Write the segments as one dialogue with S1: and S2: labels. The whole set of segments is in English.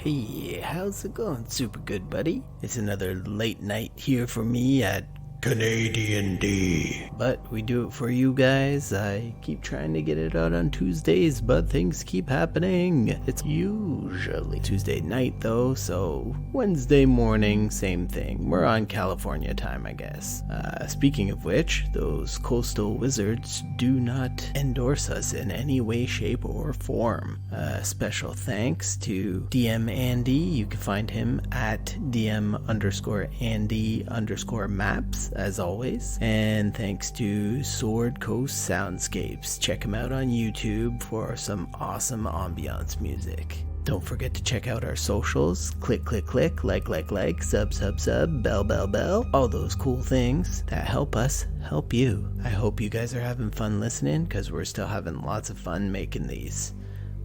S1: Hey, how's it going, super good buddy? It's another late night here for me at CanaDND. But we do it for you guys. I keep trying to get it out on Tuesdays, but things keep happening. It's usually Tuesday night though, so Wednesday morning, same thing. We're on California time, I guess. Speaking of which, those coastal wizards do not endorse us in any way, shape, or form. Special thanks to DM Andy. You can find him at DM_Andy_maps. As always, and thanks to Sword Coast Soundscapes. Check him out on YouTube for some awesome ambiance music. Don't forget to check out our socials. Click, like, sub, bell, all those cool things that help us help you. I hope you guys are having fun listening, because we're still having lots of fun making these.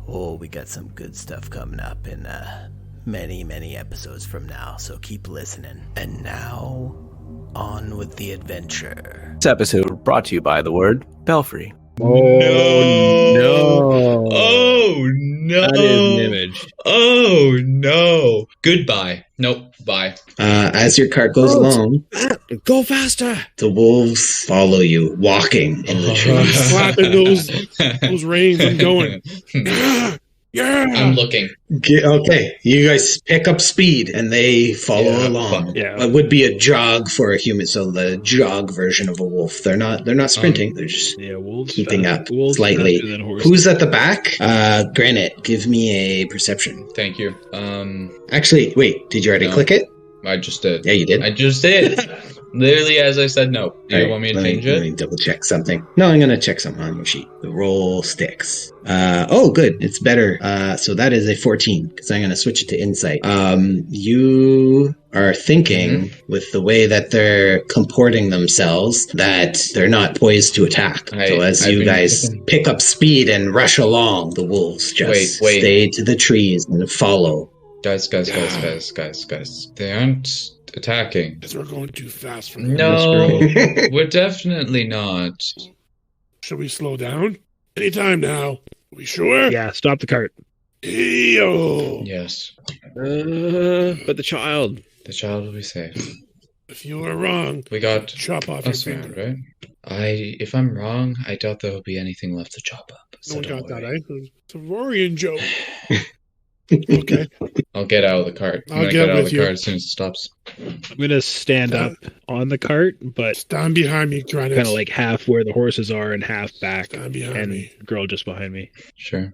S1: Oh, we got some good stuff coming up in many episodes from now, so keep listening. And now, on with the adventure.
S2: This episode brought to you by the word Bellfry.
S3: Oh no!
S4: Oh no!
S3: That is an image.
S4: Oh no! Goodbye. Nope. Bye.
S5: As your cart goes along,
S3: Go faster!
S5: the wolves follow you, walking in the trees.
S3: Slapping those reins. I'm going. Yeah.
S4: I'm looking.
S5: Okay, you guys pick up speed and they follow along.
S3: Yeah.
S5: It would be a jog for a human, so the jog version of a wolf. They're not sprinting. They're just
S3: Wolves
S5: keeping up
S3: wolves
S5: slightly.
S3: faster than horses.
S5: Who's at the back? Granite, give me a perception.
S4: Thank you.
S5: Actually, wait, did you already click it?
S4: I just did.
S5: Yeah, you did.
S4: I just did. Literally as I said no. Do you want me to change
S5: Let
S4: it?
S5: me double check something. No, I'm going to check something on your sheet. The roll sticks. Oh, good. It's better. So that is a 14, because I'm going to switch it to insight. You are thinking with the way that they're comporting themselves that they're not poised to attack. So as you guys pick up speed and rush along, the wolves just stay to the trees and follow.
S4: Guys. They aren't attacking.
S3: Because we're going too fast for them.
S4: No, we're definitely not.
S3: Should we slow down? Anytime now. We sure?
S6: Yeah, stop the cart.
S3: Yo.
S4: Yes.
S6: But the child.
S4: The child will be safe.
S3: If you are wrong,
S4: We got
S3: chop off your
S4: us around,
S3: finger.
S4: right? If I'm wrong, I doubt there will be anything left to chop up.
S3: No
S4: So
S3: one
S4: don't
S3: got that,
S4: worry.
S3: eh? It's a Rorian joke. Okay.
S4: I'll get out of the cart. I'm
S3: I'll
S4: gonna
S3: get
S4: get out of
S3: with
S4: the
S3: you.
S4: cart as soon as it stops.
S6: I'm going to stand up on the cart, but
S3: Stand behind me, Granite.
S6: kind of like half where the horses are and half back.
S3: Stand behind
S6: And
S3: me.
S6: girl just behind me.
S4: Sure.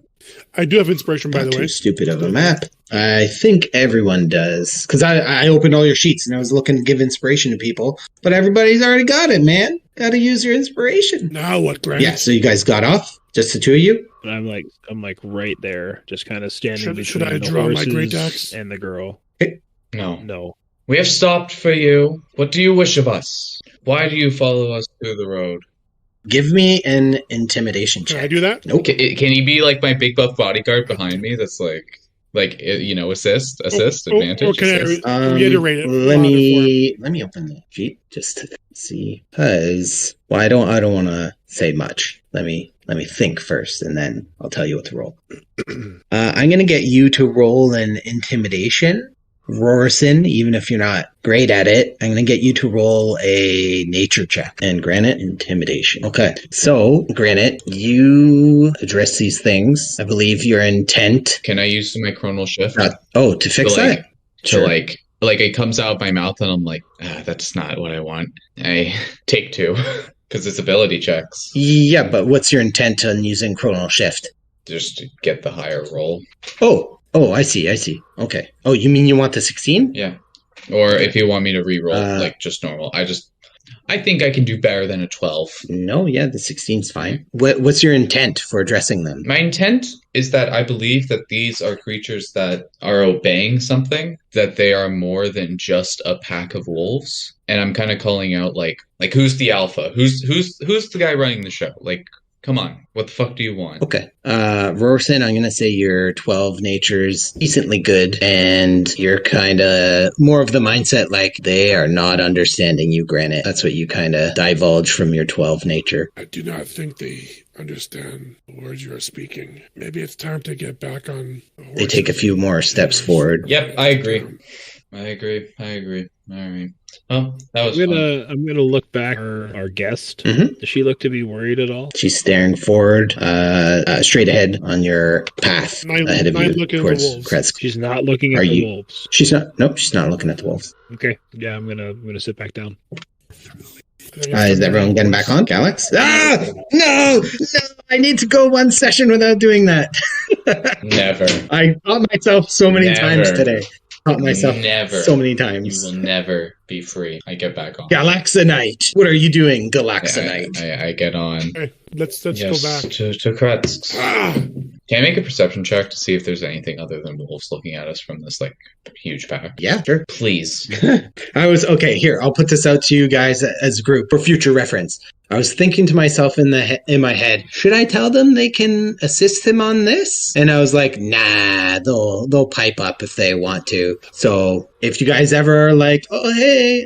S3: I do have inspiration, by
S5: Not
S3: the way.
S5: too stupid of a map. I think everyone does. Because I opened all your sheets and I was looking to give inspiration to people. But everybody's already got it, man. Got to use your inspiration.
S3: Now what, Granite?
S5: Yeah, so you guys got off? Just the two of you?
S6: And I'm like right there, just kind of standing
S3: Should
S6: between
S3: I
S6: the
S3: draw my
S6: horses
S3: great axe?
S6: and the girl.
S4: No.
S6: No.
S4: We have stopped for you. What do you wish of us? Why do you follow us through the road?
S5: Give me an intimidation
S3: Can
S5: check.
S3: I do that?
S5: Nope.
S4: Can he be like my big buff bodyguard behind me? That's assist, advantage.
S3: Or can
S4: assist.
S3: I reiterate it?
S5: Let me open the sheet just to see. Because I don't want to say much. Let me think first, and then I'll tell you what to roll. I'm going to get you to roll an intimidation. Rorson, even if you're not great at it, I'm going to get you to roll a nature check. And Granite, intimidation. Okay, so Granite, you address these things. I believe your intent.
S4: Can I use my chronal shift?
S5: To fix that?
S4: To like it comes out of my mouth and I'm like, that's not what I want. I take 2 because it's ability checks.
S5: Yeah, but what's your intent on using chronal shift?
S4: Just to get the higher roll.
S5: Oh, I see. Okay. Oh, you mean you want the 16?
S4: Yeah. Or if you want me to re-roll, just normal. I think I can do better than a 12.
S5: No, yeah, the 16's fine. What's your intent for addressing them?
S4: My intent is that I believe that these are creatures that are obeying something, that they are more than just a pack of wolves. And I'm kind of calling out like who's the alpha? Who's the guy running the show? Like, come on, what the fuck do you want?
S5: Okay. Rorson, I'm going to say your 12 nature's decently good, and you're kind of more of the mindset like they are not understanding you, Granite. That's what you kind of divulge from your 12 nature.
S3: I do not think they understand the words you are speaking. Maybe it's time to get back on the horse.
S5: They take a few more steps forward.
S4: Yep, I agree. All right. Oh, that was fun.
S6: I'm gonna look back at our guest.
S5: Mhm.
S6: Does she look to be worried at all?
S5: She's staring forward, straight ahead on your path ahead of you
S3: looking at
S5: towards
S3: the wolves.
S5: Krezk.
S6: She's not looking at
S5: Are
S6: the
S5: you-
S6: wolves.
S5: She's not. Nope, she's not looking at the wolves.
S6: Okay. Yeah, I'm gonna sit back down.
S5: Is everyone getting back on? Galax? Ah! No! I need to go one session without doing that.
S4: Never.
S5: I caught myself so many
S4: Never.
S5: times today. Caught myself
S4: Never.
S5: so many
S4: You
S5: times.
S4: will never be free. I get back on.
S5: Galaxonite. What are you doing, Galaxonite?
S4: I get on.
S3: Okay, let's
S4: Yes,
S3: go back.
S4: to Krezk.
S3: Ah!
S4: Can I make a perception check to see if there's anything other than wolves looking at us from this huge pack?
S5: Yeah, sure.
S4: Please.
S5: Okay. Here, I'll put this out to you guys as a group for future reference. I was thinking to myself in my head, should I tell them they can assist him on this? And I was like, nah, they'll pipe up if they want to. So if you guys ever are like, oh hey,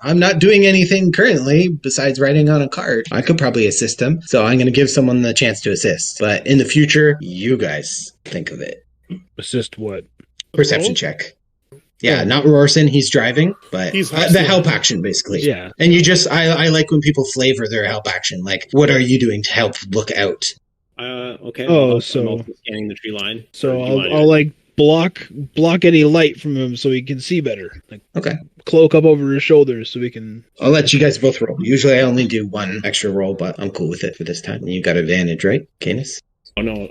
S5: I'm not doing anything currently besides riding on a cart, I could probably assist them. So I'm going to give someone the chance to assist. But in the future, you guys think of it.
S6: Assist what?
S5: Perception check. Yeah, not Rorson, he's driving, but
S3: He's
S5: the
S3: hustling.
S5: help action, basically.
S6: Yeah.
S5: And I like when people flavor their help action. Like, what are you doing to help look out?
S7: Okay.
S6: Oh,
S7: I'm
S6: so-
S7: also scanning the tree line.
S6: So
S7: Or do you want
S6: I'll like block any light from him so he can see better. Like
S5: Okay.
S6: cloak up over his shoulders so he can.
S5: I'll let you guys both roll. Usually I only do one extra roll, but I'm cool with it for this time. You got advantage, right, Canis?
S7: Oh no,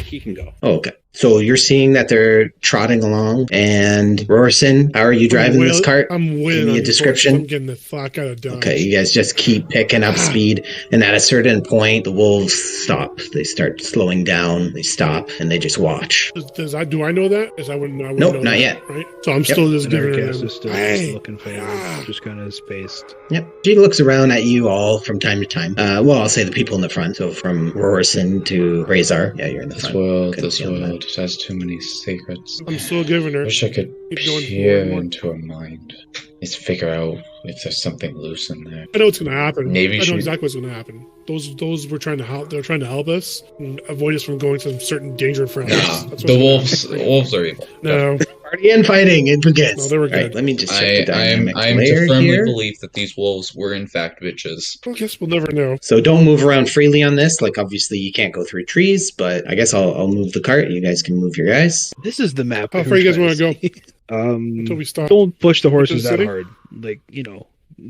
S7: he can go.
S5: Oh, okay. So you're seeing that they're trotting along, and Rorson, how are you driving this cart?
S3: I'm winning.
S5: Give me a description.
S3: I'm getting the fuck out of Dodge.
S5: Okay, you guys just keep picking up speed, and at a certain point, the wolves stop. They start slowing down. They stop, and they just watch.
S3: Do I know that? Is I wouldn't know
S5: Nope, not
S3: that,
S5: yet.
S3: Right. So I'm
S5: Yep.
S3: still just
S6: And our
S3: giving
S6: guest
S3: him.
S6: is still
S3: Hey!
S6: just looking for him,
S3: Ah!
S6: just kind of spaced.
S5: Yep. She looks around at you all from time to time. Well, I'll say the people in the front. So from Rorson to Razor. Yeah, you're in the
S4: This
S5: front.
S4: world,
S5: Couldn't see on the
S4: it has too many secrets.
S3: I'm still giving her.
S4: Wish I could
S3: Keep going
S4: peer
S3: forward more.
S4: into her mind. Let's figure out if there's something loose in there.
S3: I know what's going to happen.
S4: Maybe
S3: I know
S4: she-
S3: exactly what's going to happen. Those were trying to help. They're trying to help us and avoid us from going to some certain danger for us.
S4: Nah,
S3: That's what's
S4: the
S3: gonna
S4: wolves
S3: happen.
S4: wolves are evil.
S3: No,
S5: Party and fighting. It begins.
S3: No, they were
S5: All right,
S3: good.
S5: let me just check the
S4: I'm
S5: dynamic
S4: to
S5: layer
S4: firmly
S5: here.
S4: believe that these wolves were in fact bitches.
S3: I guess we'll never know.
S5: So don't move around freely on this. Like, obviously, you can't go through trees, but I guess I'll move the cart. You guys can move your guys.
S6: This is the map.
S3: How
S6: we
S3: far
S6: were
S3: you guys
S6: trying
S3: wanna
S6: to see.
S3: Until we stop.
S6: Don't push the horses
S3: the
S6: that
S3: city?
S6: hard. Like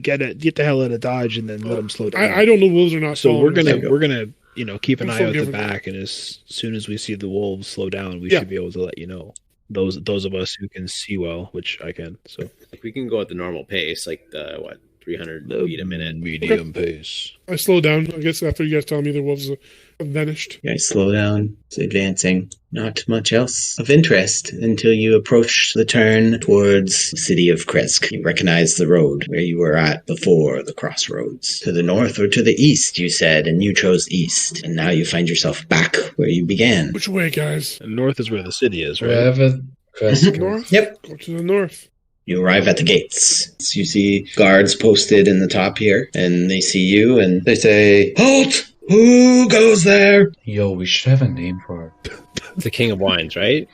S6: get the hell out of Dodge and then let them slow down.
S3: I don't know. Wolves are not.
S6: So we're
S3: following us.
S6: gonna keep an
S3: I'm
S6: eye out the
S3: forgiving.
S6: back, and as soon as we see the wolves slow down, we
S3: Yeah.
S6: should be able to let you know. Those of us who can see well, which I can. So
S7: Like we can go at the normal pace, like the 300 feet a minute.
S6: medium pace.
S3: I slowed down. I guess after you guys tell me the wolves have vanished.
S5: You guys slow down. It's advancing. Not much else of interest until you approach the turn towards the city of Krezk. You recognize the road where you were at before the crossroads. To the north or to the east, you said, and you chose east. And now you find yourself back where you began.
S3: Which way, guys?
S6: And north is where the city is, right?
S4: Wherever Krezk
S3: North.
S5: Yep.
S3: Go to the north.
S5: You arrive at the gates. So you see guards posted in the top here, and they see you, and they say, "Halt! Who goes there?"
S4: Yo, we should have a name for her.
S7: The King of Wines, right?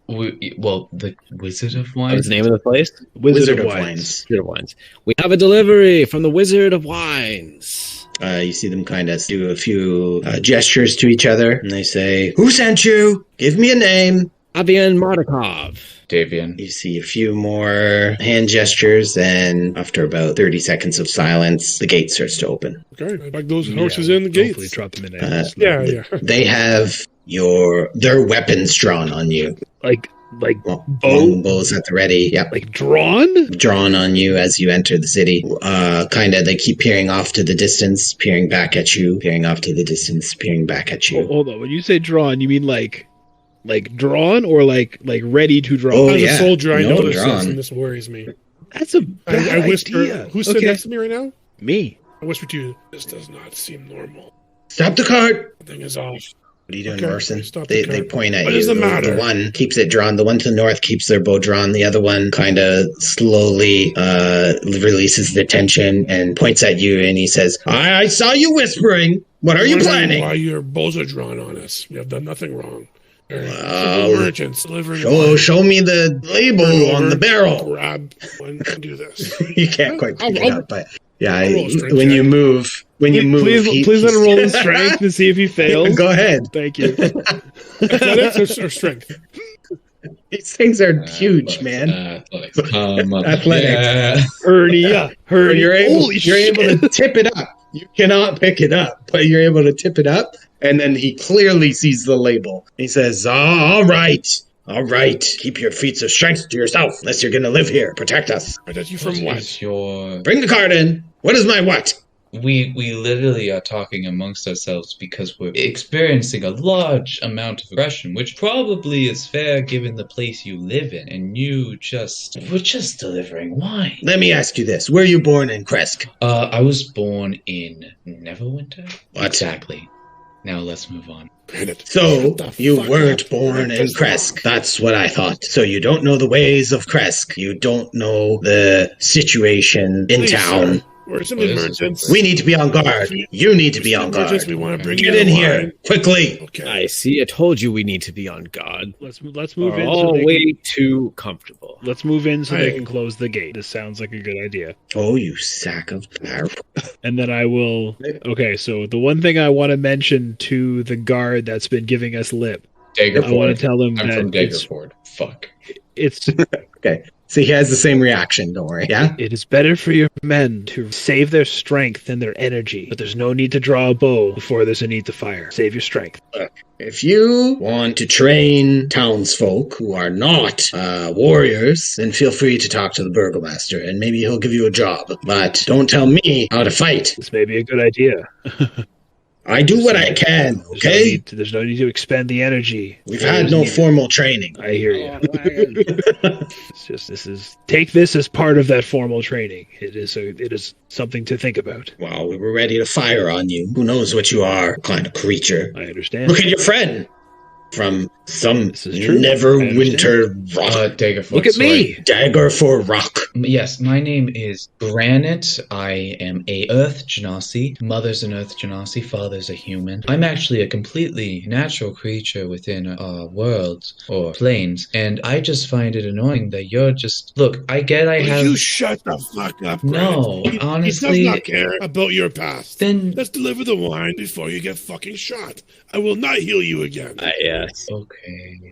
S4: The Wizard of
S7: What's
S4: Wines.
S7: the name of the place?
S6: Wizard of Wines.
S7: Wizard of Wines. We have a delivery from the Wizard of Wines.
S5: You see them kind of do a few gestures to each other, and they say, "Who sent you? Give me a name."
S7: Avian Mardukov.
S4: Davian.
S5: You see a few more hand gestures, and after about 30 seconds of silence, the gate starts to open.
S3: Okay. Like those
S6: Yeah,
S3: horses in the
S6: hopefully
S3: gates.
S6: drop them in
S5: Uh,
S6: there.
S3: Yeah.
S5: They have their weapons drawn on you.
S6: like
S5: Long
S6: bow,
S5: bows at the ready. Yep.
S6: like drawn.
S5: Drawn on you as you enter the city. They keep peering off to the distance, peering back at you, peering off to the distance, peering back at you.
S6: Hold on. When you say drawn, you mean like drawn or like ready to draw?
S5: Oh,
S3: As
S5: yeah.
S3: a soldier, I
S5: No,
S3: know this is,
S5: drawn.
S3: and this worries me.
S6: That's a bad
S3: I whisper.
S6: idea.
S3: Who's sitting
S6: Okay.
S3: next to me right now?
S6: Me.
S3: I whisper to you. This does not seem normal.
S5: Stop the cart!
S3: Something is off.
S5: What are you doing,
S3: Okay,
S5: Morrison?
S3: stop the
S5: They
S3: cart.
S5: point at
S3: What
S5: you.
S3: does it matter?
S5: The one keeps it drawn. The one to the north keeps their bow drawn. The other one kind of slowly releases the tension and points at you, and he says, I saw you whispering. What are you
S3: Wondering
S5: planning?
S3: Why your bows are drawn on us? You have done nothing wrong.
S5: Well,
S3: Simple merchants delivering wine.
S5: Show me the label
S3: Turn
S5: on
S3: over,
S5: the barrel.
S3: Grab one and do this.
S5: You can't quite pick it up, but yeah,
S3: I'll roll a strength
S5: when
S3: check.
S5: you move,
S6: Please let him roll his strength to see if he fails.
S5: Go ahead.
S6: Thank you.
S3: Athletics or strength?
S5: These things are huge, man.
S4: Athletics.
S5: Athletics.
S4: Yeah.
S6: Hernia.
S5: And you're able
S6: Holy
S5: to tip it up. You cannot pick it up, but you're able to tip it up, and then he clearly sees the label. He says, all right. Keep your feats of strength to yourself, unless you're going to live here. Protect us.
S3: Protect you from
S4: What
S3: what?
S4: is your...
S5: Bring the card in. What is my what?
S4: We literally are talking amongst ourselves because we're experiencing a large amount of aggression, which probably is fair given the place you live in, and we're just delivering wine.
S5: Let me ask you this. Were you born in Krezk?
S4: I was born in Neverwinter?
S5: What?
S4: Exactly. Now let's move on.
S5: So,
S3: Shut the
S5: you
S3: fuck
S5: weren't
S3: up.
S5: born in
S3: That's
S5: Krezk. That's what I thought. So you don't know the ways of Krezk. You don't know the situation in
S3: Please,
S5: town.
S3: sir, we're simply
S4: What is this?
S3: merchants.
S5: We need to be on guard. You need to be on
S3: Merchants,
S5: guard.
S3: we want to bring
S5: Get
S3: you
S5: in
S3: the
S5: here,
S3: wine.
S5: quickly.
S3: Okay.
S7: I see. I told you we need to be on guard.
S6: Let's move
S7: We're
S6: in.
S7: all
S6: So they
S7: way too comfortable.
S6: let's move in so they
S3: Hey.
S6: can close the gate. This sounds like a good idea.
S5: Oh, you sack of power.
S6: And then I will. Okay, so the one thing I want to mention to the guard that's been giving us lip,
S4: Daggerford.
S6: I want to tell him
S4: I'm
S6: that
S4: from
S6: it's
S4: Daggerford. Fuck.
S5: Okay. See, he has the same reaction. Don't worry. Yeah?
S6: it is better for your men to save their strength and their energy, but there's no need to draw a bow before there's a need to fire. Save your strength.
S5: If you want to train townsfolk who are not warriors, then feel free to talk to the burgomaster, and maybe he'll give you a job. But don't tell me how to fight.
S6: This may be a good idea.
S5: I do what I can, okay?
S6: There's no need to expend the energy.
S5: We've had no formal training.
S6: I hear you. It's just take this as part of that formal training. It is something to think about.
S5: Well, we were ready to fire on you. Who knows what you are, kind of creature.
S6: I understand.
S5: Look at your friend from some
S6: This is true.
S5: Neverwinter rock.
S4: Daggerford.
S6: Look at me.
S5: Dagger for rock.
S4: Yes, my name is Granite. I am a Earth Genasi. Mother's an Earth Genasi. Father's a human. I'm actually a completely natural creature within our worlds or planes, and I just find it annoying that you're just... Look, I get I
S3: Will
S4: have...
S3: you shut the fuck up,
S4: No,
S3: Grant?
S4: honestly-
S3: He does not care about your past.
S4: Then...
S3: Let's deliver the wine before you get fucking shot. I will not heal you again.
S7: Yes.
S4: Okay.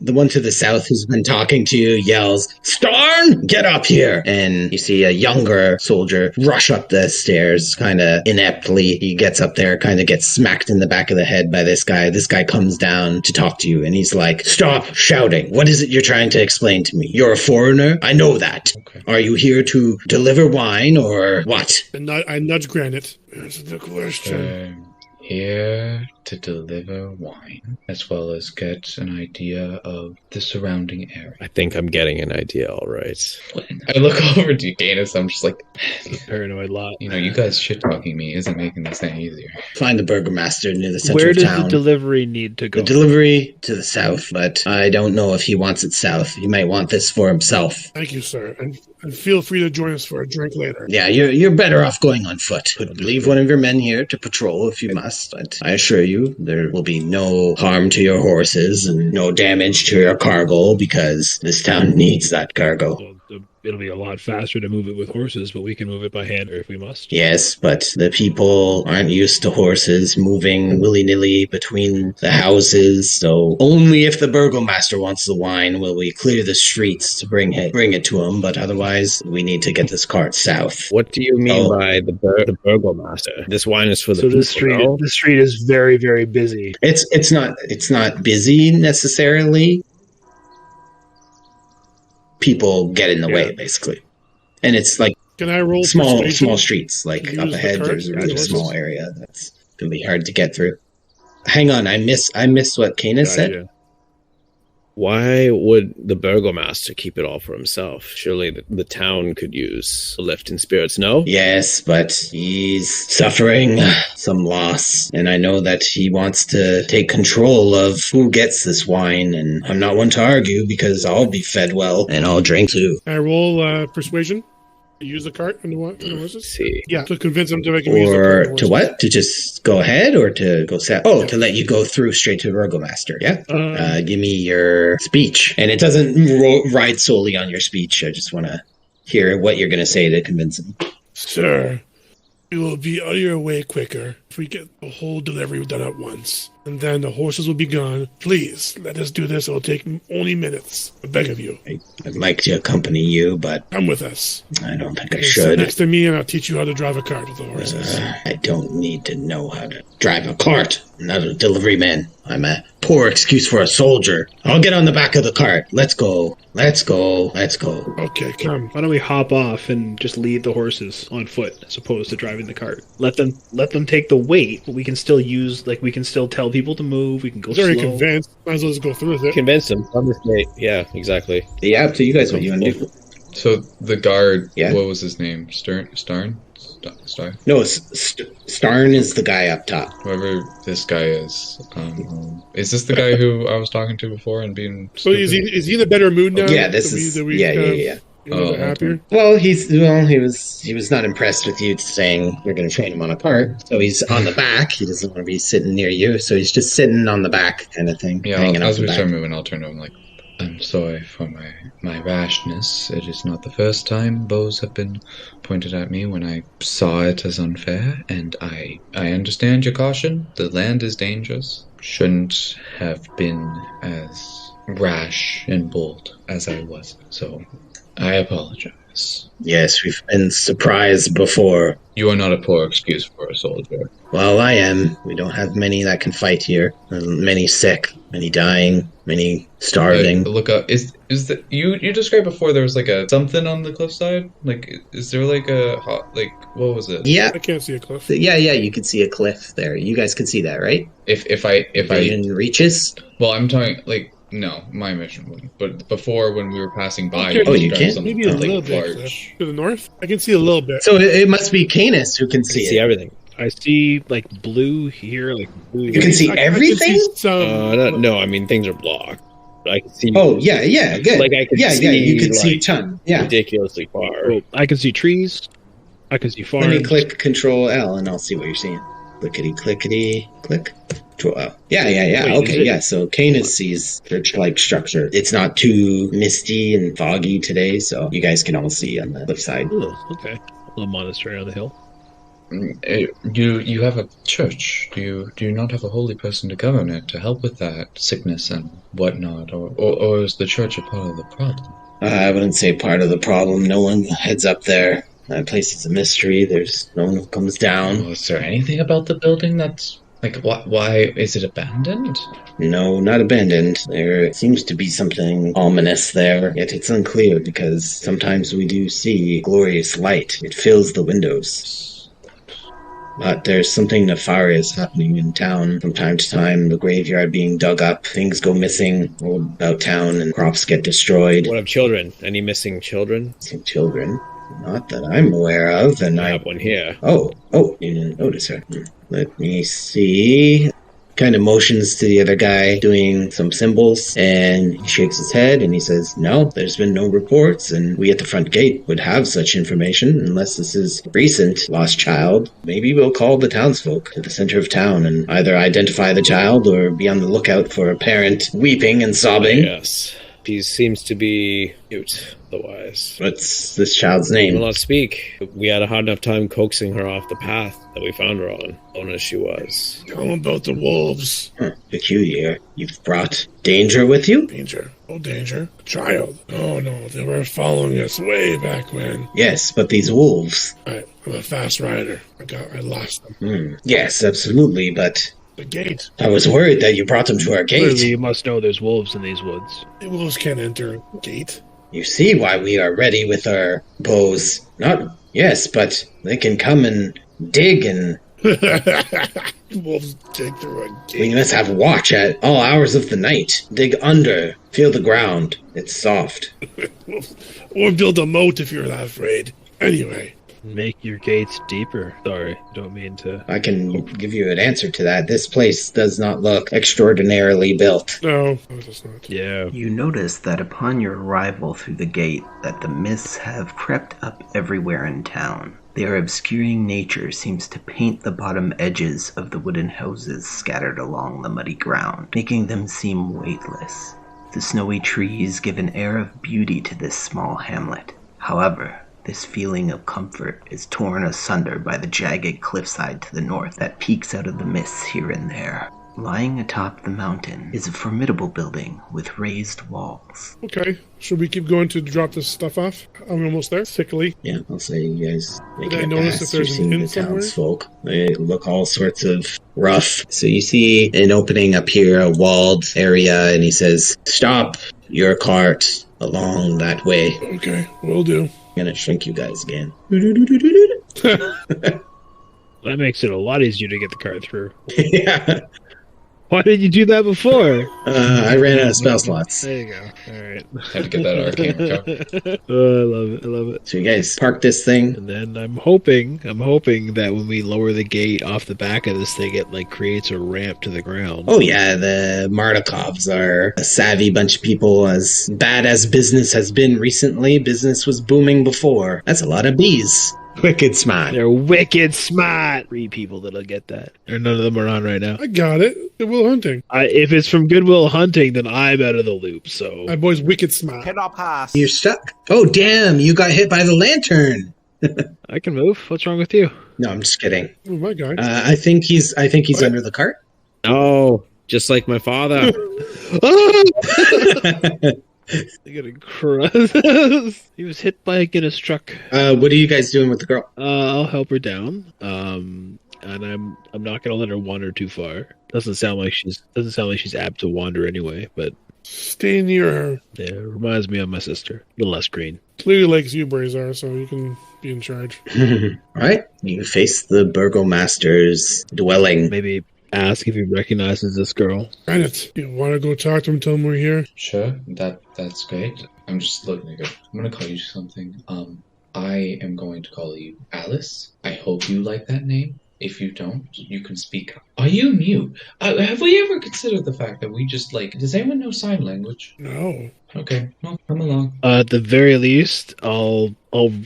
S5: The one to the south who's been talking to you yells, Starn, get up here! And you see a younger soldier rush up the stairs kind of ineptly. He gets up there, kind of gets smacked in the back of the head by this guy. This guy comes down to talk to you, and he's like, stop shouting. What is it you're trying to explain to me? You're a foreigner? I know that.
S4: Okay.
S5: Are you here to deliver wine, or what?
S3: And I nudge Granite. Answer the question.
S4: Here to deliver wine, as well as get an idea of the surrounding area.
S7: I think I'm getting an idea, all right.
S4: I look over to Ganis, I'm just like,
S6: Paranoid lot.
S4: you know, you guys shit-talking me isn't making this any easier.
S5: Find the burgomaster near the center
S6: Where
S5: of
S6: does
S5: town.
S6: the delivery need to go?
S5: The delivery to the south, but I don't know if he wants it south. He might want this for himself.
S3: Thank you, sir. And feel free to join us for a drink later.
S5: Yeah, you're better off going on foot. Leave one of your men here to patrol if you must, but I assure you there will be no harm to your horses and no damage to your cargo because this town needs that cargo.
S6: Well, it'll be a lot faster to move it with horses, but we can move it by hand or if we must.
S5: Yes, but the people aren't used to horses moving willy-nilly between the houses, so only if the burgomaster wants the wine will we clear the streets to bring it to him, but otherwise we need to get this cart south.
S7: What do you mean
S5: Oh.
S7: by the burgomaster? This wine is for the
S6: So
S7: people, no?
S6: the street is very, very busy.
S5: It's not busy necessarily. People get in the way, basically. And it's like
S3: Can I roll
S5: small
S3: persuasion?
S5: streets. Like
S3: Use
S5: up
S3: the
S5: ahead,
S3: cart?
S5: there's a
S3: Yeah,
S5: really
S3: horses.
S5: small area that's gonna be hard to get through. Hang on, I missed what Canis said.
S6: Gotcha.
S7: Why would the burgomaster keep it all for himself? Surely the town could use a lift in spirits, no?
S5: Yes, but he's suffering some loss, and I know that he wants to take control of who gets this wine, and I'm not one to argue because I'll be fed well, and I'll drink too.
S3: Can I roll persuasion? Use the cart and the horses?
S7: Let's see.
S3: Yeah, to convince them to make him use the cart
S5: Or
S3: and the
S5: to
S3: horses.
S5: what? To just go ahead or to go set? Oh, to let you go through straight to the Burgomaster, yeah? Give me your speech. And it doesn't ride solely on your speech. I just want to hear what you're going to say to convince him.
S3: Sir, we will be on your way quicker if we get the whole delivery done at once. And then the horses will be gone. Please, let us do this. It will take only minutes. I beg of you.
S5: I'd like to accompany you, but
S3: Come with us.
S5: I don't think I
S3: Sit
S5: should.
S3: next to me and I'll teach you how to drive a cart with the horses.
S5: I don't need to know how to drive a cart. I'm not a delivery man. I'm a poor excuse for a soldier. I'll get on the back of the cart. Let's go. Let's go. Let's go.
S3: Okay, come.
S6: Why don't we hop off and just lead the horses on foot as opposed to driving the cart? Let them take the weight, but we can still tell people to move. We can go
S3: He's already
S6: slow.
S3: convinced. Might as well just go through with it.
S7: Convince them. Yeah, exactly.
S5: Yeah, up to you guys what you want to do.
S4: So the guard,
S5: Yeah.
S4: what was his name? Starn?
S5: No, Starn is the guy up top.
S4: Whoever this guy is this the guy who I was talking to before and being
S3: So is he in a better mood now?
S5: Yeah, this
S3: That
S5: is...
S3: that
S5: Yeah.
S3: You know, happier?
S5: Well, he was not impressed with you saying you're going to train him on a cart. So he's on the back. He doesn't want to be sitting near you. So he's just sitting on the back kind of thing.
S4: Yeah,
S5: hanging
S4: as
S5: off the
S4: we
S5: back.
S4: start moving, I'll turn to him like, I'm sorry for my rashness. It is not the first time bows have been pointed at me when I saw it as unfair, and I understand your caution. The land is dangerous. Shouldn't have been as rash and bold as I was. So I apologize.
S5: Yes, we've been surprised before.
S4: You are not a poor excuse for a soldier.
S5: Well, I am. We don't have many that can fight here. Many sick, many dying, many starving.
S4: Look up. Is that you described before? There was like a something on the cliffside. Like, is there like a what was it?
S5: Yeah,
S3: I can't see a cliff.
S5: yeah. You can see a cliff there. You guys can see that, right?
S4: If I
S5: Vision reaches.
S4: well, I'm talking like. No, my mission wouldn't. But before, when we were passing by,
S3: Okay,
S5: Oh, you
S4: described
S5: can't?
S4: something
S3: Maybe a
S4: like
S3: little bit.
S4: large.
S3: To the north? I can see a little bit.
S5: So it must be Canis who can see
S7: See
S5: it.
S7: everything.
S6: I see like blue here, like blue.
S5: You can see
S3: I can
S5: everything?
S3: see some,
S7: No, I mean things are blocked. I can see
S5: Oh, yeah, good.
S7: Like, I can
S5: yeah,
S7: see,
S5: you can see
S7: like,
S5: ton. Yeah.
S7: ridiculously far.
S6: Oh, I can see trees. I can see farms.
S5: Let me click Control L and I'll see what you're seeing. Clickety, clickety, click. Control L. Yeah.
S6: Wait,
S5: Okay,
S6: is it-
S5: yeah. So Canis sees church-like structure. It's not too misty and foggy today, so you guys can all see on the left side.
S6: Oh, okay. A little monastery on the hill.
S4: You have a church. Do you not have a holy person to govern it to help with that sickness and whatnot, or is the church a part of the problem?
S5: I wouldn't say part of the problem. No one heads up there. That place is a mystery. There's no one who comes down.
S4: Is there anything about the building that's like why is it abandoned?
S5: No, not abandoned. There seems to be something ominous there, yet it's unclear because sometimes we do see glorious light. It fills the windows. But there's something nefarious happening in town from time to time. The graveyard being dug up, things go missing all about town, and crops get destroyed.
S7: What of children? Any missing children?
S5: Some children. Not that I'm aware of, and
S7: I
S5: I...
S7: have one here.
S5: Oh, you didn't notice her. Let me see. Kind of motions to the other guy doing some symbols, and he shakes his head and he says, no, there's been no reports, and we at the front gate would have such information unless this is recent lost child. Maybe we'll call the townsfolk to the center of town and either identify the child or be on the lookout for a parent weeping and sobbing.
S7: Yes. He seems to be mute, otherwise.
S5: What's this child's
S7: Will
S5: name?
S7: not speak. We had a hard enough time coaxing her off the path that we found her on, alone as she was.
S3: How about the wolves?
S5: Peculiar. You've brought danger with you?
S3: Danger. Oh, danger. A child. Oh, no. They were following us way back when.
S5: Yes, but these wolves.
S3: I'm a fast rider. I lost them.
S5: Yes, absolutely, but
S3: The gate.
S5: I was worried that you brought them to our
S6: Clearly,
S5: gate.
S6: you must know there's wolves in these woods.
S3: The wolves can't enter gate.
S5: You see why we are ready with our bows. Yes, but they can come and dig, and
S3: Wolves dig through a
S5: we
S3: gate.
S5: must have watch at all hours of the night. Dig under, feel the ground. It's soft.
S3: Or build a moat if you're that afraid. Anyway,
S6: Make your gates deeper. Sorry, don't mean to.
S5: I can give you an answer to that. This place does not look extraordinarily built.
S3: No, it does not.
S6: Yeah.
S1: You notice that upon your arrival through the gate that the mists have crept up everywhere in town. Their obscuring nature seems to paint the bottom edges of the wooden houses scattered along the muddy ground, making them seem weightless. The snowy trees give an air of beauty to this small hamlet. However, this feeling of comfort is torn asunder by the jagged cliffside to the north that peeks out of the mists here and there. Lying atop the mountain is a formidable building with raised walls.
S3: Okay, should we keep going to drop this stuff off? I'm almost there. Sickly.
S5: Yeah, I'll say you guys make
S3: Did I
S5: it
S3: notice
S5: past.
S3: if there's
S5: You're
S3: an
S5: seeing
S3: inn
S5: the
S3: somewhere?
S5: townsfolk. They look all sorts of rough. So you see an opening up here, a walled area, and he says, "Stop your cart along that way." I'm
S3: Okay, will do.
S5: gonna shrink you guys again.
S6: That makes it a lot easier to get the card through.
S5: Yeah.
S6: Why did you do that before?
S5: I ran out of spell slots.
S6: There you go. All right.
S4: Had to get that arcane recover.
S6: Oh, I love it. I love it.
S5: So you guys park this thing.
S6: And then I'm hoping that when we lower the gate off the back of this thing, it like creates a ramp to the ground.
S5: Oh yeah, the Mardikovs are a savvy bunch of people. As bad as business has been recently, business was booming before. That's a lot of bees. Wicked smart.
S6: They're wicked smart. 3 people that'll get that. Or none of them are on right now.
S3: I got it. Goodwill Hunting.
S6: If it's from Goodwill Hunting, then I'm out of the loop. So
S3: My boy's wicked smart.
S8: Cannot pass.
S5: You're stuck. Oh damn! You got hit by the lantern.
S6: I can move. What's wrong with you?
S5: No, I'm just kidding.
S3: Oh my god.
S5: I think he's
S3: What?
S5: under the cart.
S7: Oh, just like my father.
S6: I'm gonna crush. He was hit by a Guinness truck.
S5: What are you guys doing with the girl?
S6: I'll help her down. And I'm not gonna let her wander too far. Doesn't sound like she's apt to wander anyway. But
S3: Stay near her.
S6: yeah, it reminds me of my sister. A little less green.
S3: Clearly likes you, Brazar, so you can be in charge.
S5: All right, you face the burgomaster's dwelling.
S6: Maybe ask if he recognizes this girl.
S3: Granite, you want to go talk to him, tell him we're here?
S4: Sure, that's great. I'm just looking at it. I'm gonna call you something. I am going to call you Alice. I hope you like that name. If you don't, you can speak up. Are you mute? Have we ever considered the fact that we just does anyone know sign language?
S3: No.
S4: Okay, well, come along.
S6: At the very least, I'll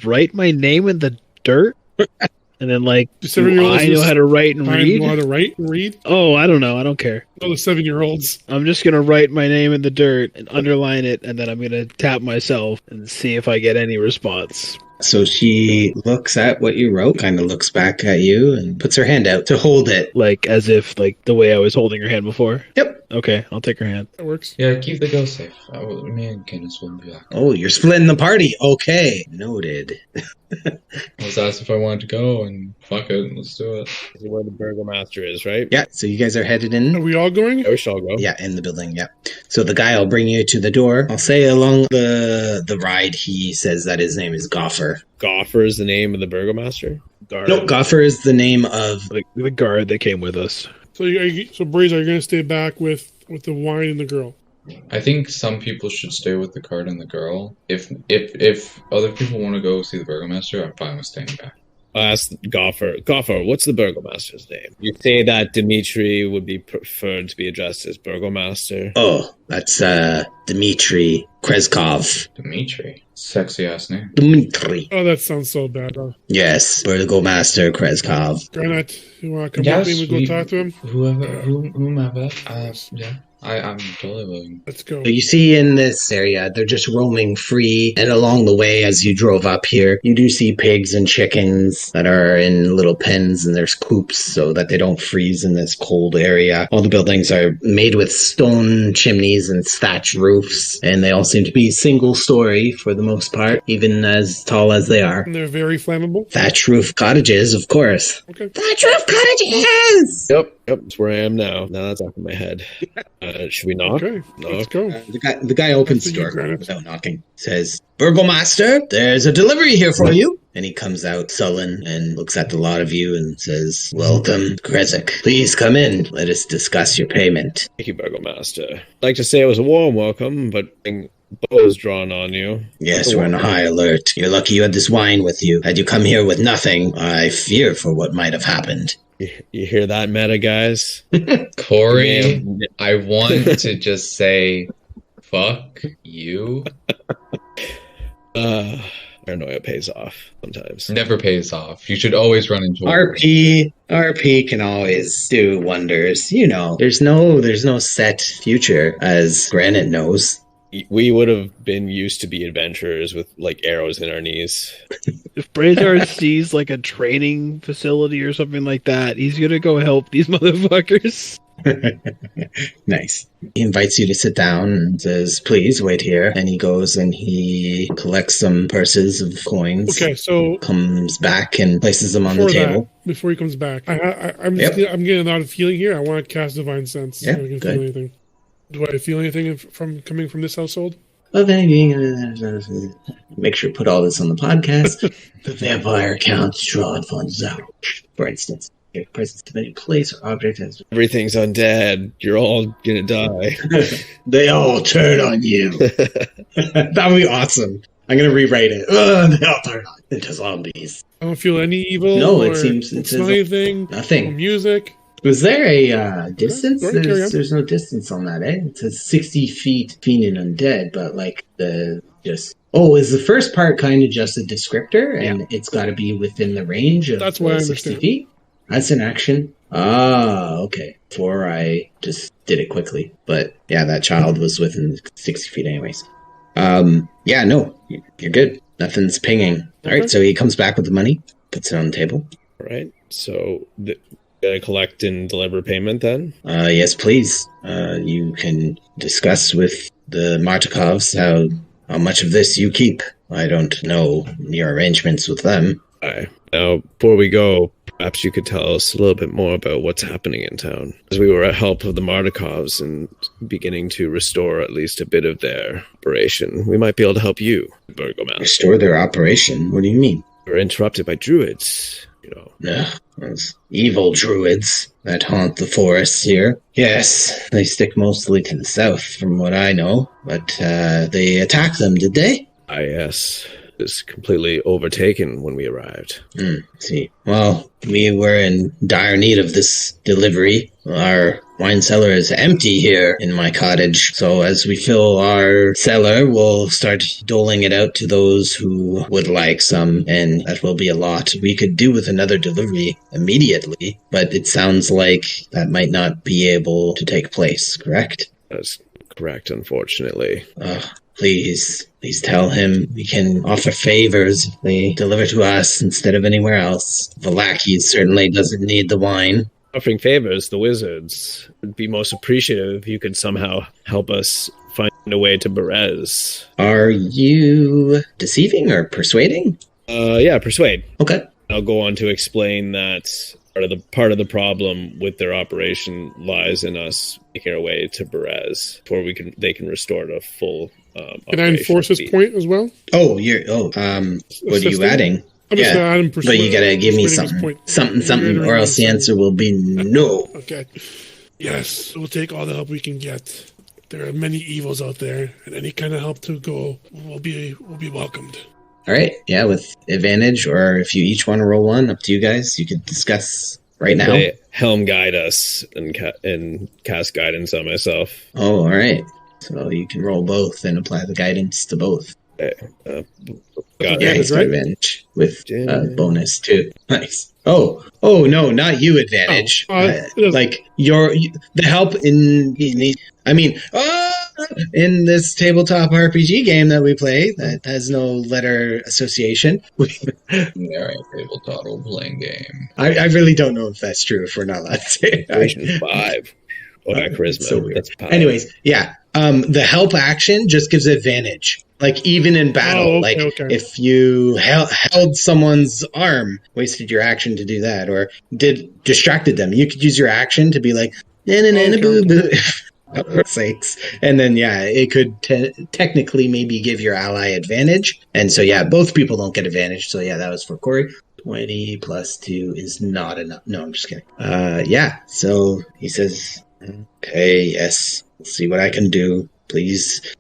S6: write my name in the dirt, and then
S3: The
S6: do
S3: 7-year-olds
S6: I know how to write and read?
S3: know how to write and read?
S6: Oh, I don't know. I don't care.
S3: No, the 7-year-olds.
S6: I'm just gonna write my name in the dirt and underline it, and then I'm gonna tap myself and see if I get any response.
S5: So she looks at what you wrote, kind of looks back at you, and puts her hand out to hold it.
S6: Like as if the way I was holding her hand before.
S5: Yep.
S6: Okay, I'll take her hand.
S3: That works.
S4: Yeah, keep the girl safe. Me and Guinness will be back.
S5: Oh, you're splitting the party. Okay, noted.
S4: I was asked if I wanted to go, and fuck it, let's do it.
S7: This is where the burgomaster is, right?
S5: Yeah, so you guys are headed
S3: Are
S5: in.
S3: we all going?
S7: Yeah, we shall go.
S5: Yeah, in the building, yeah. So the guy will bring you to the door. I'll say along the ride, he says that his name is Goffer.
S7: Goffer is the name of the burgomaster.
S6: Guard.
S5: No, Goffer is the name of...
S6: The guard that came with us.
S3: So, Brazar, you're going to stay back with the wine and the girl.
S4: I think some people should stay with the card and the girl. If other people want to go see the burgomaster, I'm fine with staying back.
S7: I'll ask Goffer. Goffer, what's the burgomaster's name? You say that Dimitri would be preferred to be addressed as burgomaster.
S5: Oh, that's Dmitri Krezkov.
S4: Dimitri. Sexy ass name.
S5: Dmitri.
S3: Oh, that sounds so bad. Huh?
S5: Yes, Burgomaster Krezkov.
S3: Granite, you want to come with me and we go talk to him?
S4: Whomever. Yeah. I'm totally willing.
S3: Let's go.
S5: So you see in this area, they're just roaming free, and along the way as you drove up here, you do see pigs and chickens that are in little pens, and there's coops so that they don't freeze in this cold area. All the buildings are made with stone chimneys and thatch roofs, and they all seem to be single story for the most part, even as tall as they are.
S3: And they're very flammable.
S5: Thatch roof cottages, of course.
S3: Okay.
S5: Thatch roof cottages!
S7: Yep, that's where I am now. Now that's off in my head. Should we knock?
S3: Okay.
S7: No.
S3: Let's go.
S5: The guy opens the
S3: That's a
S5: door
S3: granite.
S5: without knocking. Says, Burgomaster, there's a delivery here for you. And he comes out sullen and looks at the lot of you and says, Welcome, Krezk. Please come in. Let us discuss your payment.
S7: Thank you, burgomaster. I'd like to say it was a warm welcome, but bows drawn on you.
S5: Yes, we're on a high alert. You're lucky you had this wine with you. Had you come here with nothing, I fear for what might have happened.
S7: You hear that, meta guys?
S4: Corey, I want to just say, fuck you.
S7: Paranoia pays off sometimes.
S4: Never pays off. You should always run into
S5: RP can always do wonders. You know, there's no set future, as Granite knows.
S7: We would have been used to be adventurers with like arrows in our knees.
S6: If Brazard sees like a training facility or something like that, he's gonna go help these motherfuckers.
S5: Nice. He invites you to sit down and says, please wait here. And he goes and he collects some purses of coins.
S3: Okay, so
S5: Comes back and places them on the
S3: before
S5: table.
S3: before he comes back, I'm getting a lot of feeling here. I want to cast Divine Sense.
S5: Yeah,
S3: So I can
S5: good.
S3: feel anything. Do I feel anything from coming from this household?
S5: Make sure to put all this on the podcast. The vampire counts drawn funds out. For instance, if presence of any place or object has
S7: Everything's undead. You're all gonna die.
S5: they all turn on you. That would be awesome. I'm gonna rewrite it. They all turn on into zombies.
S3: I don't feel any evil.
S5: No, it
S3: or
S5: seems it
S3: smell
S5: says
S3: anything. No
S5: nothing.
S3: music.
S5: Was there a distance?
S3: Go ahead, carry on.
S5: There's no distance on that, eh? It says 60 feet fiend and undead, but like is the first part kind of just a descriptor, and it's got to be within the range of
S3: That's what I
S5: 60
S3: understand.
S5: feet? That's an action. Ah, okay. Before I just did it quickly, but yeah, that child was within 60 feet anyways. Yeah, no, you're good. Nothing's pinging. All right,
S3: Okay.
S5: so he comes back with the money, puts it on the table.
S7: All right. So gonna collect and deliver payment then?
S5: Yes, please. You can discuss with the Martikovs how much of this you keep. I don't know your arrangements with them.
S7: Aye. Now, before we go, perhaps you could tell us a little bit more about what's happening in town. As we were at help of the Martikovs and beginning to restore at least a bit of their operation, we might be able to help you, Burgomaster.
S5: Restore their operation? What do you mean?
S7: We were interrupted by druids, you know.
S5: Ugh, those evil druids that haunt the forests here. Yes, they stick mostly to the south, from what I know. But they attacked them, did they?
S7: Ah, yes. It was completely overtaken when we arrived.
S5: See. Well, we were in dire need of this delivery. Our wine cellar is empty here in my cottage, so as we fill our cellar, we'll start doling it out to those who would like some, and that will be a lot. We could do with another delivery immediately, but it sounds like that might not be able to take place, correct?
S7: That's correct, unfortunately.
S5: Please tell him we can offer favors if they deliver to us instead of anywhere else. The lackey certainly doesn't need the wine.
S7: Offering favors, the wizards would be most appreciative if you could somehow help us find a way to Berez.
S5: Are you deceiving or persuading?
S7: Yeah, persuade.
S5: Okay.
S7: I'll go on to explain that part of the problem with their operation lies in us making our way to Berez before they can restore to full.
S3: Can I enforce this point as well?
S5: Oh, what are you
S3: Assisting?
S5: adding?
S3: I'm just gonna add him
S5: But you gotta give me
S3: persuading his
S5: something,
S3: point.
S5: something, or else the answer will be no.
S3: Okay. Yes, we'll take all the help we can get. There are many evils out there, and any kind of help to go will be welcomed.
S5: All right, yeah, with advantage, or if you each want to roll one, up to you guys. You could discuss right now.
S7: They helm guide us and cast guidance on myself.
S5: Oh, all right. So you can roll both and apply the guidance to both.
S7: Got
S3: Yeah,
S5: Yeah,
S7: it.
S5: he's got
S3: right?
S5: advantage with bonus too. Nice. Oh, no, not you advantage. Like the help in this tabletop RPG game that we play that has no letter association.
S4: They're a tabletop role-playing game.
S5: I really don't know if that's true. If we're not allowed to say
S7: Creation 5. Oh, not charisma.
S5: So weird.
S7: That's power.
S5: Anyways, yeah. The help action just gives advantage. Like even in battle,
S3: okay.
S5: if you held someone's arm, wasted your action to do that, or distracted them, you could use your action to be like, boo boo. For sakes. And then, it could technically maybe give your ally advantage. And so, both people don't get advantage. So, that was for Corey. 20 plus 2 is not enough. No, I'm just kidding. So he says, okay, yes, let's see what I can do. Please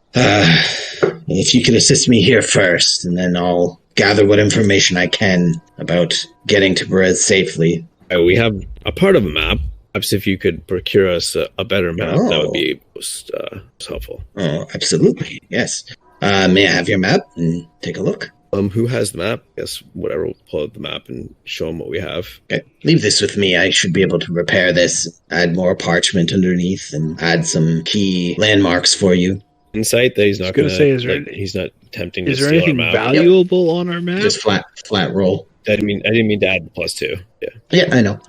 S5: if you could assist me here first, and then I'll gather what information I can about getting to Perez safely.
S7: We have a part of a map. Perhaps if you could procure us a better map, that would be most helpful.
S5: Oh, absolutely. Yes. May I have your map and take a look?
S7: Who has the map? I guess whatever, we'll pull out the map and show them what we have.
S5: Okay. Leave this with me. I should be able to repair this, add more parchment underneath, and add some key landmarks for you.
S7: Insight that he's not going to
S6: say,
S7: he's not attempting to
S6: is there
S7: steal
S6: anything
S7: our map.
S6: valuable on our map?
S5: Just flat roll.
S7: I didn't mean to add the +2. Yeah.
S5: Yeah, I know.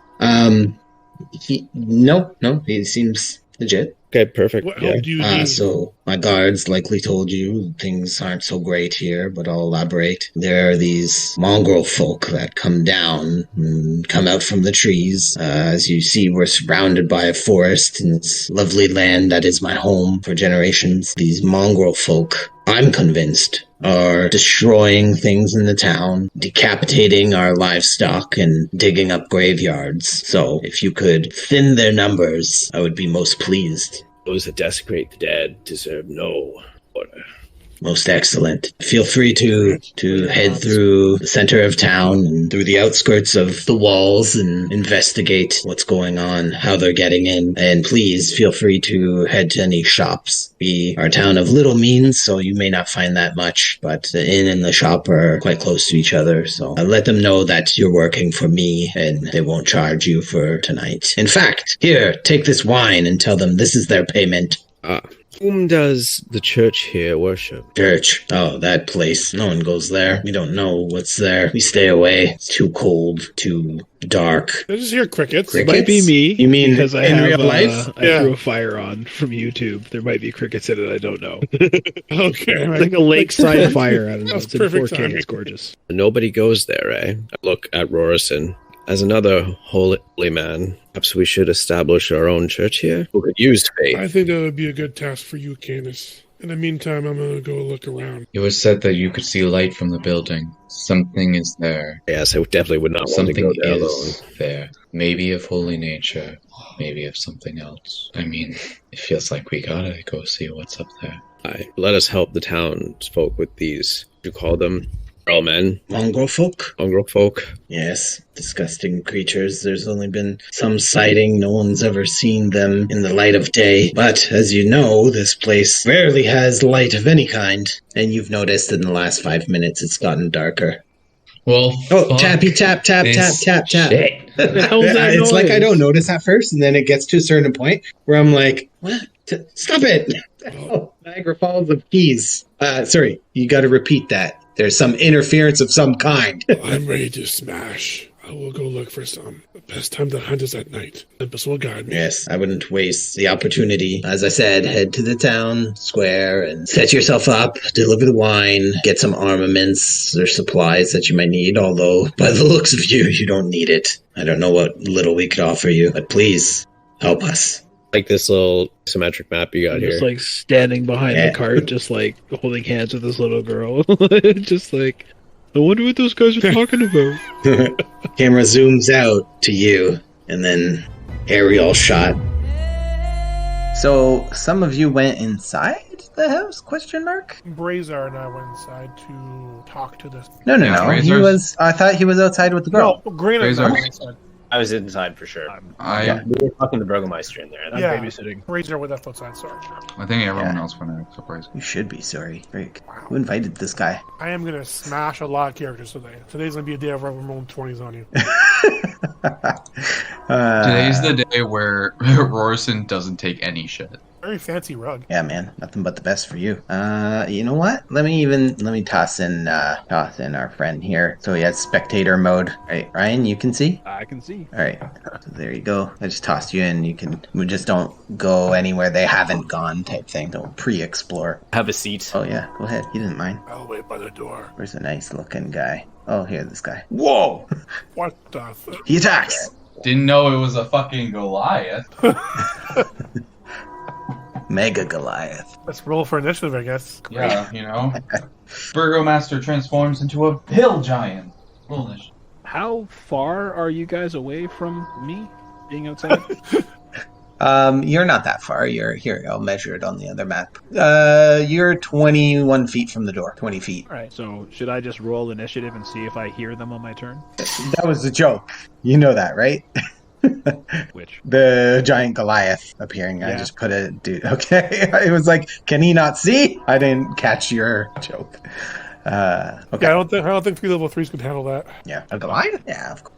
S5: No, he seems legit.
S7: Okay, perfect.
S3: What help do you need?
S5: So my guards likely told you things aren't so great here, but I'll elaborate. There are these mongrel folk that come down and come out from the trees. As you see, we're surrounded by a forest in this lovely land that is my home for generations. These mongrel folk, I'm convinced, are destroying things in the town, decapitating our livestock, and digging up graveyards. So if you could thin their numbers, I would be most pleased.
S7: Those that desecrate the dead deserve no order.
S5: Most excellent. Feel free to head through the center of town and through the outskirts of the walls and investigate what's going on, how they're getting in. And please feel free to head to any shops. We are a town of little means, so you may not find that much, but the inn and the shop are quite close to each other. So I'll let them know that you're working for me and they won't charge you for tonight. In fact, here, take this wine and tell them this is their payment.
S7: Whom does the church here worship?
S5: Church. Oh, that place. No one goes there. We don't know what's there. We stay away. It's too cold, too dark.
S3: I just hear crickets.
S5: Crickets?
S6: Might be me.
S5: You mean
S6: because I
S5: in
S6: have,
S5: real life?
S6: I threw a fire on from YouTube. There might be crickets in it. I don't know.
S3: Okay.
S6: It's like a lakeside fire. I don't know.
S3: That's
S6: It's in
S3: perfect
S6: 4K.
S3: timing.
S6: It's gorgeous.
S7: Nobody goes there, eh? I look at Rorison. As another holy man, perhaps we should establish our own church here. We could use faith.
S3: I think that would be a good task for you, Candace. In the meantime, I'm going to go look around.
S4: It was said that you could see light from the building. Something is there.
S7: Yes, I definitely would not want to
S4: Something
S7: go there alone.
S4: is there. Maybe of holy nature. Maybe of something else. I mean, it feels like we gotta go see what's up there.
S7: Let us help the townsfolk with these, you call them, feral men,
S5: Mongrel folk?
S7: mongrel folk.
S5: Yes, disgusting creatures. There's only been some sighting. No one's ever seen them in the light of day. But, as you know, this place rarely has light of any kind. And you've noticed in the last 5 minutes it's gotten darker.
S4: Well,
S5: Oh,
S4: fuck
S5: tappy tap, tap, tap,
S4: this
S5: tap, tap.
S4: shit.
S6: the hell's that
S5: It's like I
S6: noise?
S5: don't notice at first, and then it gets to a certain point where I'm like, what? Stop it! Oh, Niagara Falls of keys. Sorry, you gotta repeat that. There's some interference of some kind.
S3: I'm ready to smash. I will go look for some. The best time to hunt is at night. Olympus will guide me.
S5: Yes, I wouldn't waste the opportunity. As I said, head to the town square and set yourself up, deliver the wine, get some armaments or supplies that you might need, although by the looks of you, you don't need it. I don't know what little we could offer you, but please, help us.
S7: Like this little symmetric map you got
S6: Just
S7: here.
S6: like standing behind
S5: Yeah.
S6: the cart, just like holding hands with this little girl. Just like, I wonder what those guys are talking about.
S5: Camera zooms out to you, and then aerial shot. So, some of you went inside the house? Question mark?
S3: Brazar and I went inside to talk to this.
S5: No.
S8: Yeah,
S5: He
S8: Razor's-
S5: was. I thought he was outside with the girl.
S3: No, Green and I
S8: Brazar.
S3: went inside.
S9: I was inside for sure.
S8: I
S9: We were talking to Burgomeister in there.
S6: I'm
S3: Yeah.
S6: babysitting.
S3: Brazar was left outside, sorry.
S8: think everyone
S5: Yeah.
S8: else went out. Surprise.
S5: You should be sorry, Rick. Who invited this guy?
S3: I am going to smash a lot of characters today. Today's going to be a day of rolling 20s on you.
S8: Today's the day where Rorison doesn't take any shit.
S3: Very fancy rug.
S5: Yeah, man, nothing but the best for you. You know what? Let me toss in our friend here. So he has spectator mode. All right, Ryan, you can see.
S6: I can see.
S5: All right, so there you go. I just tossed you in. We just don't go anywhere they haven't gone, type thing. Don't pre-explore.
S9: Have a seat.
S5: Oh yeah, go ahead. He didn't mind.
S3: I'll wait by the door.
S5: Where's a nice looking guy? Oh, here, this guy. Whoa!
S3: What the fuck?
S5: He attacks.
S8: Didn't know it was a fucking Goliath.
S5: Mega Goliath.
S3: Let's roll for initiative, I guess.
S8: Yeah, you know. Burgomaster transforms into a hill giant. Foolish.
S6: How far are you guys away from me being outside?
S5: You're not that far. You're here. I'll measure it on the other map. You're 21 feet from the door. 20 feet.
S6: All right. So should I just roll initiative and see if I hear them on my turn?
S5: That was a joke. You know that, right?
S6: Which?
S5: The giant Goliath appearing.
S6: Yeah.
S5: I just put a dude. Okay. It was like, can he not see? I didn't catch your joke. Okay.
S3: Yeah, I don't think 3 level 3s could handle that.
S5: Yeah. A Goliath? Yeah, of course.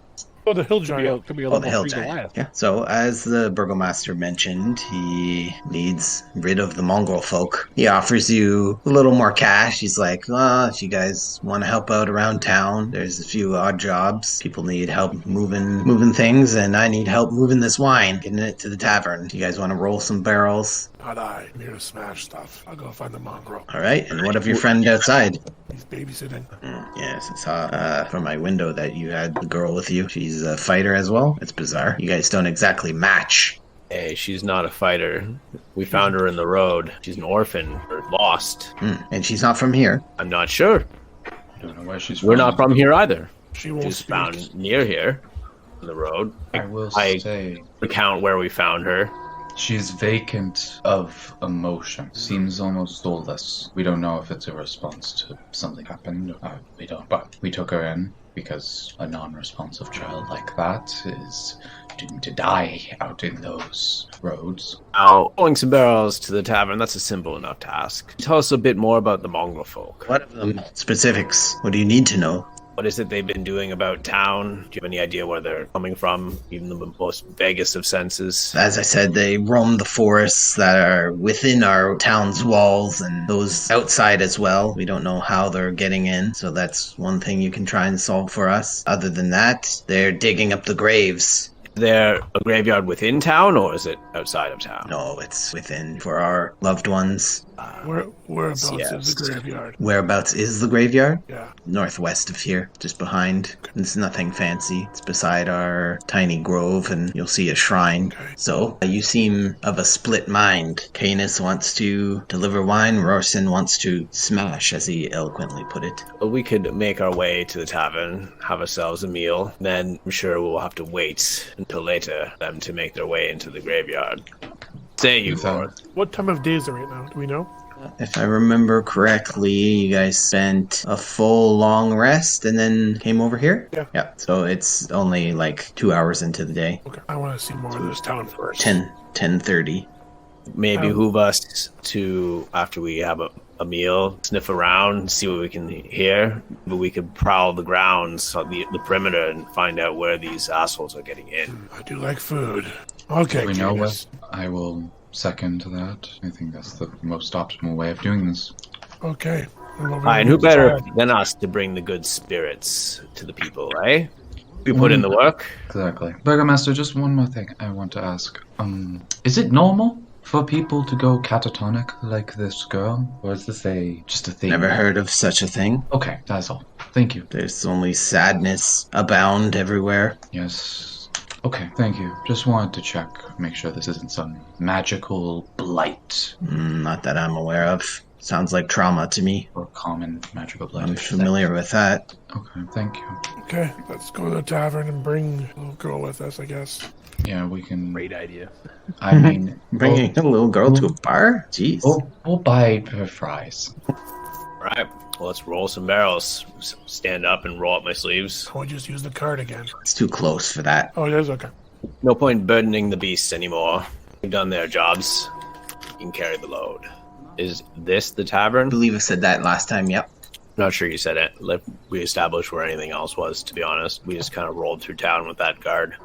S3: Oh, the hill giant.
S6: Could be a
S5: Oh, the
S6: level
S5: hill
S6: 3
S5: giant.
S6: Goliath.
S5: Yeah. So, as the burgomaster mentioned, he needs rid of the mongrel folk. He offers you a little more cash. He's like, well, if you guys want to help out around town, there's a few odd jobs. People need help moving things, and I need help moving this wine, getting it to the tavern. You guys want to roll some barrels?
S3: Not I. I'm here to smash stuff. I'll go find the mongrel.
S5: All right. And what of your friend outside?
S3: He's babysitting.
S5: Yes, I saw from my window that you had the girl with you. She's a fighter as well. It's bizarre. You guys don't exactly match.
S2: Hey, she's not a fighter. We found her in the road. She's an orphan or lost.
S5: And she's not from here.
S2: I'm not sure.
S4: Don't know where she's
S2: We're not from here either.
S3: She won't
S2: She's
S3: speak.
S2: found near here on the road.
S4: I will
S2: I
S4: say
S2: recount where we found her.
S4: she's vacant of emotion. Seems almost soulless. We don't know if it's a response to something happened. We don't. But we took her in because a non-responsive child like that is doomed to die out in those roads.
S2: Now, pulling some barrels to the tavern, that's a simple enough task. Tell us a bit more about the mongrel folk.
S5: What of them? Specifics. What do you need to know?
S2: What is it they've been doing about town? Do you have any idea where they're coming from? Even the most vaguest of senses.
S5: As I said, they roam the forests that are within our town's walls and those outside as well. We don't know how they're getting in, so that's one thing you can try and solve for us. Other than that, they're digging up the graves.
S2: Is there a graveyard within town, or is it outside of town?
S5: No, it's within for our loved ones.
S3: Whereabouts
S2: Yes.
S3: is the graveyard?
S5: Whereabouts is the graveyard?
S3: Yeah.
S5: Northwest of here, just behind. It's nothing fancy. It's beside our tiny grove, and you'll see a shrine.
S3: Okay.
S5: So, you seem of a split mind. Canis wants to deliver wine, Rorson wants to smash, as he eloquently put it.
S2: We could make our way to the tavern, have ourselves a meal, then I'm sure we'll have to wait until later for them to make their way into the graveyard. Say you, Forth.
S3: What time of day is it right now? Do we know?
S5: If I remember correctly, you guys spent a full long rest and then came over here?
S3: Yeah.
S5: Yeah, so it's only like 2 hours into the day.
S3: Okay. I want to see more of this town first.
S5: 10:30.
S2: May behoove us to, after we have a meal, sniff around, see what we can hear. But we could prowl the grounds, the perimeter, and find out where these assholes are getting in.
S3: I do like food. Okay,
S4: We know
S3: Canis.
S4: what. I will second that. I think that's the most optimal way of doing this.
S3: Okay.
S2: And who better than us to bring the good spirits to the people, eh? We put in the work.
S4: Exactly. Burgomaster, just one more thing I want to ask. Is it normal for people to go catatonic like this girl? Or is this just a thing?
S5: Never heard of such a thing.
S4: Okay, that's all. Thank you.
S5: There's only sadness abound everywhere.
S4: Yes. Okay, thank you. Just wanted to check, make sure this isn't some magical blight
S5: Not that I'm aware of. Sounds like trauma to me.
S4: or common magical blight.
S5: I'm familiar with that.
S4: Okay, thank you.
S3: Okay, let's go to the tavern and bring the little girl with us, I guess.
S4: Yeah, we can.
S6: Great idea.
S4: I mean,
S5: Bringing a little girl to a bar? Jeez.
S4: we'll buy her fries.
S2: Right. Well, let's roll some barrels. Stand up and roll up my sleeves.
S3: I would just use the card again.
S5: It's too close for that.
S3: Oh, it is? Okay.
S2: No point burdening the beasts anymore. They've done their jobs. You can carry the load. Is this the
S5: I
S2: tavern?
S5: believe I said that last time, yep.
S2: Not sure you said it. Like, we established where anything else was, to be honest. We just kind of rolled through town with that guard.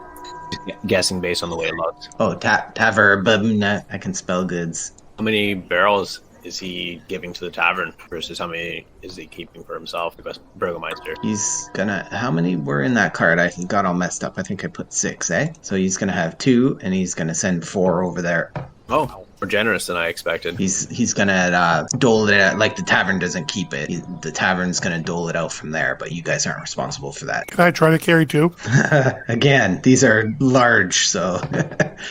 S2: Guessing based on the way it looked.
S5: Oh, tavern. I can spell goods.
S2: How many barrels is he giving to the tavern versus how many is he keeping for himself, the best burgomeister?
S5: He's gonna... How many were in that card? I got all messed up. I think I put 6, eh? So he's gonna have 2, and he's gonna send 4 over there.
S2: Oh, more generous than I expected.
S5: He's gonna dole it out. Like, the tavern doesn't keep it. The tavern's gonna dole it out from there, but you guys aren't responsible for that.
S3: Can I try to carry two?
S5: Again, these are large, so...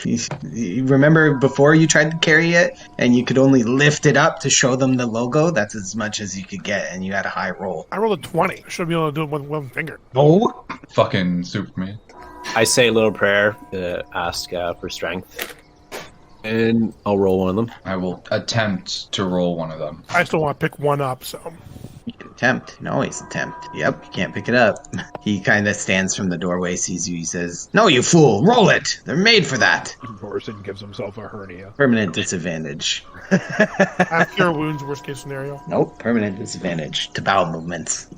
S5: you remember before you tried to carry it, and you could only lift it up to show them the logo? That's as much as you could get, and you had a high roll.
S3: I rolled a 20. I should be able to do it with one finger.
S5: Oh!
S4: Fucking Superman.
S2: I say a little prayer to ask for strength. And I'll roll one of them.
S4: I will attempt to roll one of them.
S3: I still want to pick one up, so.
S5: You can attempt. You can always attempt. Yep, you can't pick it up. He kind of stands from the doorway, sees you, he says, "No, you fool! Roll it! They're made for that!"
S6: Morrison gives himself a hernia.
S5: Permanent disadvantage.
S3: Have cure wounds, worst case scenario.
S5: Nope, permanent disadvantage to bowel movements.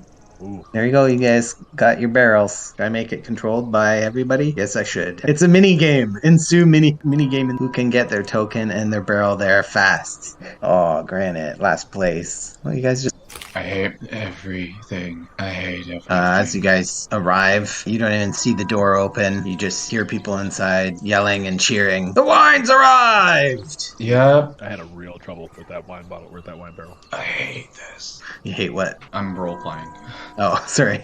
S6: Ooh.
S5: There you go, you guys got your barrels. Should I make it controlled by everybody? Yes, I should. It's a mini game. Ensue mini game who can get their token and their barrel there fast. Oh, granted, last place. Well, you guys just
S4: I hate everything. I hate everything.
S5: as you guys arrive, you don't even see the door open. You just hear people inside yelling and cheering. The wine's arrived!
S4: Yep.
S6: I had a real trouble with that wine bottle, with that wine barrel.
S4: I hate this.
S5: You hate what?
S4: I'm role playing.
S5: Oh, sorry.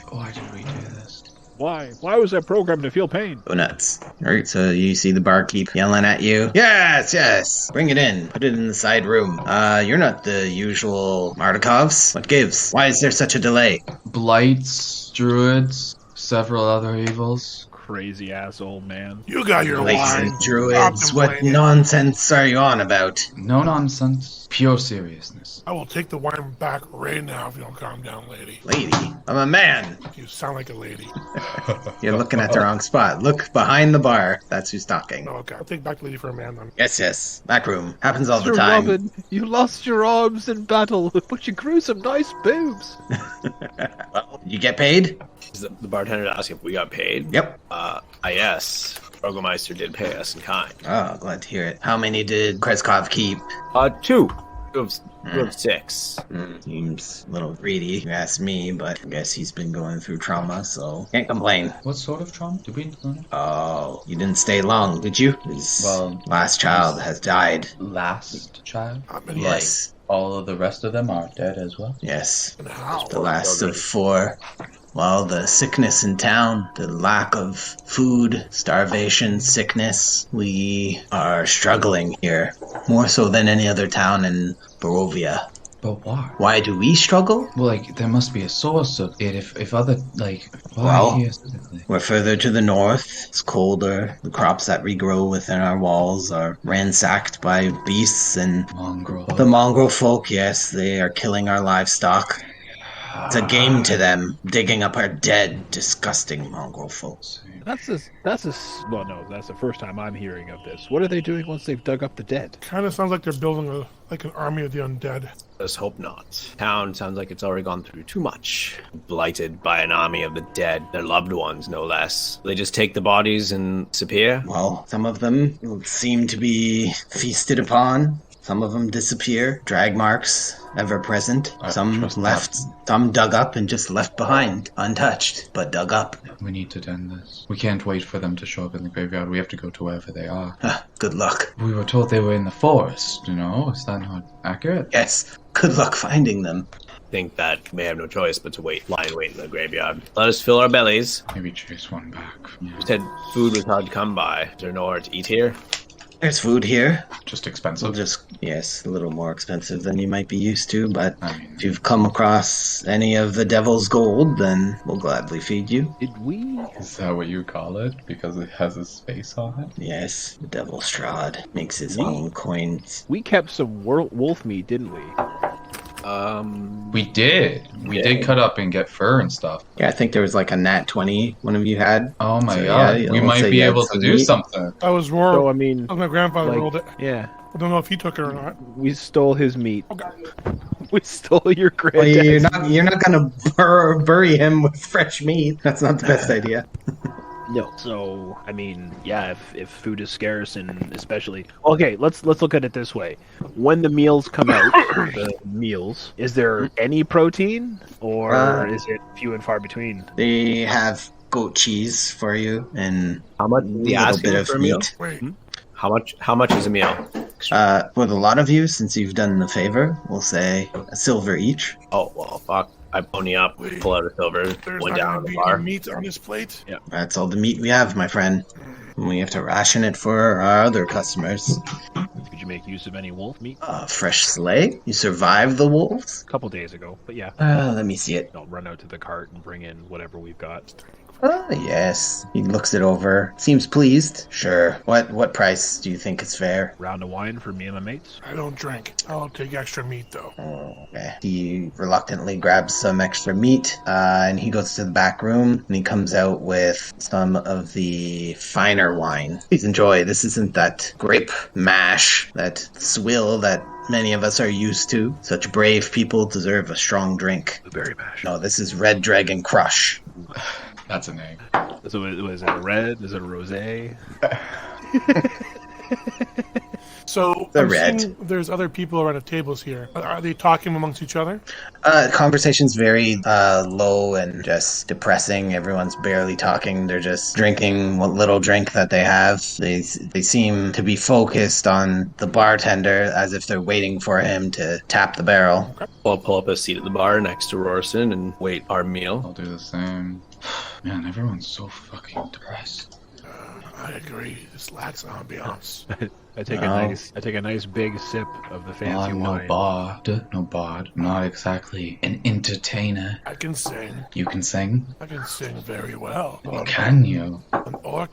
S4: Why did we do this?
S6: Why? Why was I programmed to feel pain?
S5: Go nuts. Alright, so you see the barkeep yelling at you. Yes! Bring it in. Put it in the side room. You're not the usual Mardikovs. What gives? Why is there such a delay?
S4: Blights, druids, several other evils.
S6: Crazy asshole, man.
S3: You got your
S5: Blights
S3: wine.
S5: and druids.
S3: Stop
S5: What
S3: complaining.
S5: nonsense are you on about?
S4: No nonsense. Pure seriousness.
S3: I will take the wine back right now if you don't calm down, lady.
S5: Lady, I'm a man.
S3: You sound like a lady.
S5: You're looking at the wrong spot. Look behind the bar. That's who's talking.
S3: Oh, okay, I'll take back lady for a man then.
S5: Yes. Back room. Happens all the
S10: Sir
S5: time.
S10: Robin, you lost your arms in battle, but you grew some nice boobs.
S5: Well, did you get paid?
S2: Is the bartender asking if we got paid?
S5: Yep.
S2: Yes. Burgomeister did pay us in kind.
S5: Oh, glad to hear it. How many did Krezkov keep?
S2: 2. Two of 6.
S5: Seems a little greedy, if you ask me, but I guess he's been going through trauma, so can't complain.
S4: What sort of trauma? Did we learn?
S5: Oh, you didn't stay long, did you? His
S4: Well,
S5: last child has died.
S4: Last child?
S3: Not many.
S5: Yes.
S4: All of the rest of them are dead as well.
S5: Yes.
S3: And how?
S5: The last of 4. Well, the sickness in town, the lack of food, starvation, sickness, we are struggling here. More so than any other town in Barovia.
S4: But why?
S5: Why do we struggle?
S4: Well, like, there must be a source of it if other, like, why
S5: Well,
S4: here specifically?
S5: We're further to the north. It's colder. The crops that regrow within our walls are ransacked by beasts and
S4: Mongrel.
S5: the mongrel folk. Yes, they are killing our livestock. It's a game to them, digging up our dead, disgusting mongrel folks.
S6: That's the first time I'm hearing of this. What are they doing once they've dug up the dead?
S3: Kind of sounds like they're building an army of the undead.
S2: Let's hope not. Town sounds like it's already gone through too much. Blighted by an army of the dead, their loved ones, no less. They just take the bodies and disappear?
S5: Well, some of them seem to be feasted upon. Some of them disappear. Drag marks ever present. Some
S4: trust
S5: left, some dug up and just left behind, untouched, but dug up.
S4: We need to end this. We can't wait for them to show up in the graveyard. We have to go to wherever they are.
S5: Good luck.
S4: We were told they were in the forest, you know? Is that not accurate?
S5: Yes, good luck finding them.
S2: Think that we may have no choice but to lie in wait in the graveyard. Let us fill our bellies.
S4: Maybe chase one back. Yeah.
S2: You said food was hard to come by. Is there nowhere to eat here?
S5: There's food here.
S4: Just expensive.
S5: Yes, a little more expensive than you might be used to, but
S4: I mean,
S5: if you've come across any of the devil's gold, then we'll gladly feed you.
S6: Did we?
S4: is that what you call it? Because it has a space on it?
S5: Yes, the devil Strahd makes his own coins.
S6: We kept some wolf meat, didn't we?
S4: We did. We did cut up and get fur and stuff.
S5: Yeah, I think there was like a nat 20 one of you had.
S4: Oh my
S5: So,
S4: god.
S5: yeah,
S4: we
S5: I'll
S4: might
S5: say
S4: be
S5: you had
S4: able to
S5: some
S4: do
S5: meat.
S4: something.
S3: That was
S6: So,
S3: Roar.
S6: I mean,
S3: My grandfather
S6: like,
S3: rolled it.
S6: yeah,
S3: I don't know if he took it or not.
S6: we stole his meat.
S3: Okay.
S6: We stole your
S5: Well,
S6: granddad's.
S5: you're not gonna bury him with fresh meat. That's not the best idea.
S6: No. So, I mean, yeah, if food is scarce and especially okay, let's look at it this way. When the meals come out, is there any protein or is it few and far between?
S5: They have goat cheese for you and
S2: How much?
S5: a
S2: The
S5: little
S2: asking
S5: bit of
S2: for a meal?
S5: meat.
S3: Wait.
S2: How much is a meal?
S5: With a lot of you, since you've done the favor, we'll say a silver each.
S2: Oh well, fuck. I pony up, pull out a silver,
S3: There's
S2: went
S3: not
S2: down
S3: going
S2: the
S3: to be
S2: bar.
S3: any meat on this plate.
S6: Yeah.
S5: That's all the meat we have, my friend. And we have to ration it for our other customers.
S6: Did you make use of any wolf meat?
S5: Fresh slay? You survived the wolves?
S6: A couple days ago, but yeah.
S5: Let me see it.
S6: I'll run out to the cart and bring in whatever we've got.
S5: Oh, yes. He looks it over. Seems pleased. Sure. What price do you think is fair?
S6: Round of wine for me and my mates.
S3: I don't drink. I'll take extra meat, though.
S5: Okay. He reluctantly grabs some extra meat, and he goes to the back room, and he comes out with some of the finer wine. Please enjoy. This isn't that grape mash, that swill that many of us are used to. Such brave people deserve a strong drink.
S6: Blueberry mash.
S5: No, this is Red Dragon Crush.
S4: That's a name.
S6: So is it a red? Is it a rosé?
S3: So
S5: The
S3: I'm
S5: red.
S3: seeing there's other people around the tables here. Are they talking amongst each other?
S5: Conversation's very low and just depressing. Everyone's barely talking. They're just drinking what little drink that they have. They seem to be focused on the bartender as if they're waiting for him to tap the barrel.
S2: I'll pull up a seat at the bar next to Rorson and wait our meal.
S4: I'll do the same. Man, everyone's so fucking depressed.
S3: I agree. This lacks ambiance.
S6: I take a nice big sip of the fancy
S4: I'm no
S6: wine.
S4: bard. I'm not exactly an entertainer.
S3: I can sing.
S4: You can sing?
S3: I can sing very well.
S4: Can you?
S3: An orc.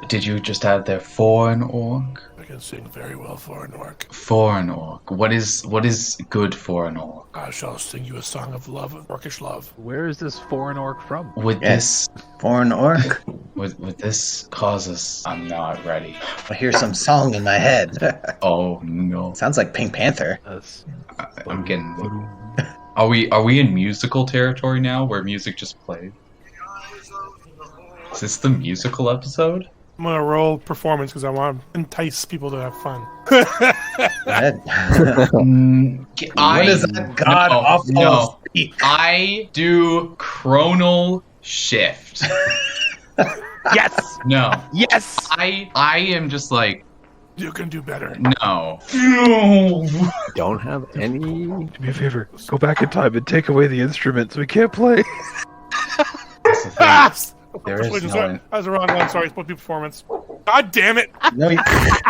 S4: Did you just add there for an orc?
S3: I can sing very well for an orc.
S4: For an orc. What is good for an orc?
S3: I shall sing you a song of love, orcish love.
S6: Where is this foreign orc from?
S4: Would
S5: Yes, for an orc.
S4: would this cause us? I'm not ready.
S5: I hear some song in my head.
S4: Oh no.
S5: Sounds like Pink Panther.
S6: That's
S4: I'm getting. Are we in musical territory now, where music just played? Is this the musical episode?
S3: I'm gonna roll performance because I want to entice people to have fun.
S5: Go ahead. What is that god awful
S4: No.
S5: speak?
S4: I do chronal shift.
S6: yes,
S4: No.
S6: yes.
S4: I am just like,
S3: You can do better.
S4: no.
S2: Don't have any.
S6: Do me a favor. Go back in time and take away the instruments. We can't play.
S4: That's the thing.
S3: Ah!
S4: There is
S3: Wait,
S4: no
S3: sorry.
S4: one.
S3: That was the wrong one. Sorry, it's supposed to be performance. God damn it!
S5: No,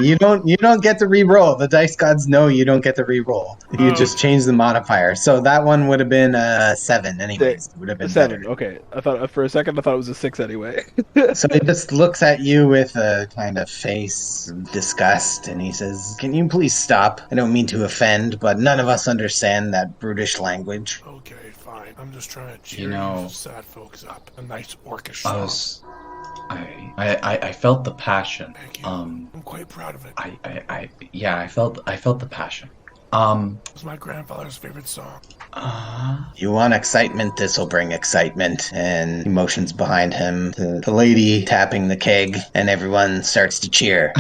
S5: you don't get to re-roll. The dice gods know you don't get to re-roll. You just change the modifier. So that one would have been 7 anyways. It would have been
S6: 7.
S5: better.
S6: Okay, I thought for a second it was a 6 anyway.
S5: So he just looks at you with a kind of face of disgust, and he says, "Can you please stop? I don't mean to offend, but none of us understand that brutish language."
S3: Okay, fine. I'm just trying to cheer
S4: You know-
S3: you sad folks up. A nice orcish
S4: I
S3: song.
S4: was. I felt the passion.
S3: Thank you.
S4: Um.
S3: I'm quite proud of it.
S4: I felt the passion.
S3: It was my grandfather's favorite song.
S5: You want excitement? This'll bring excitement. And emotions behind him. The lady tapping the keg, and everyone starts to cheer.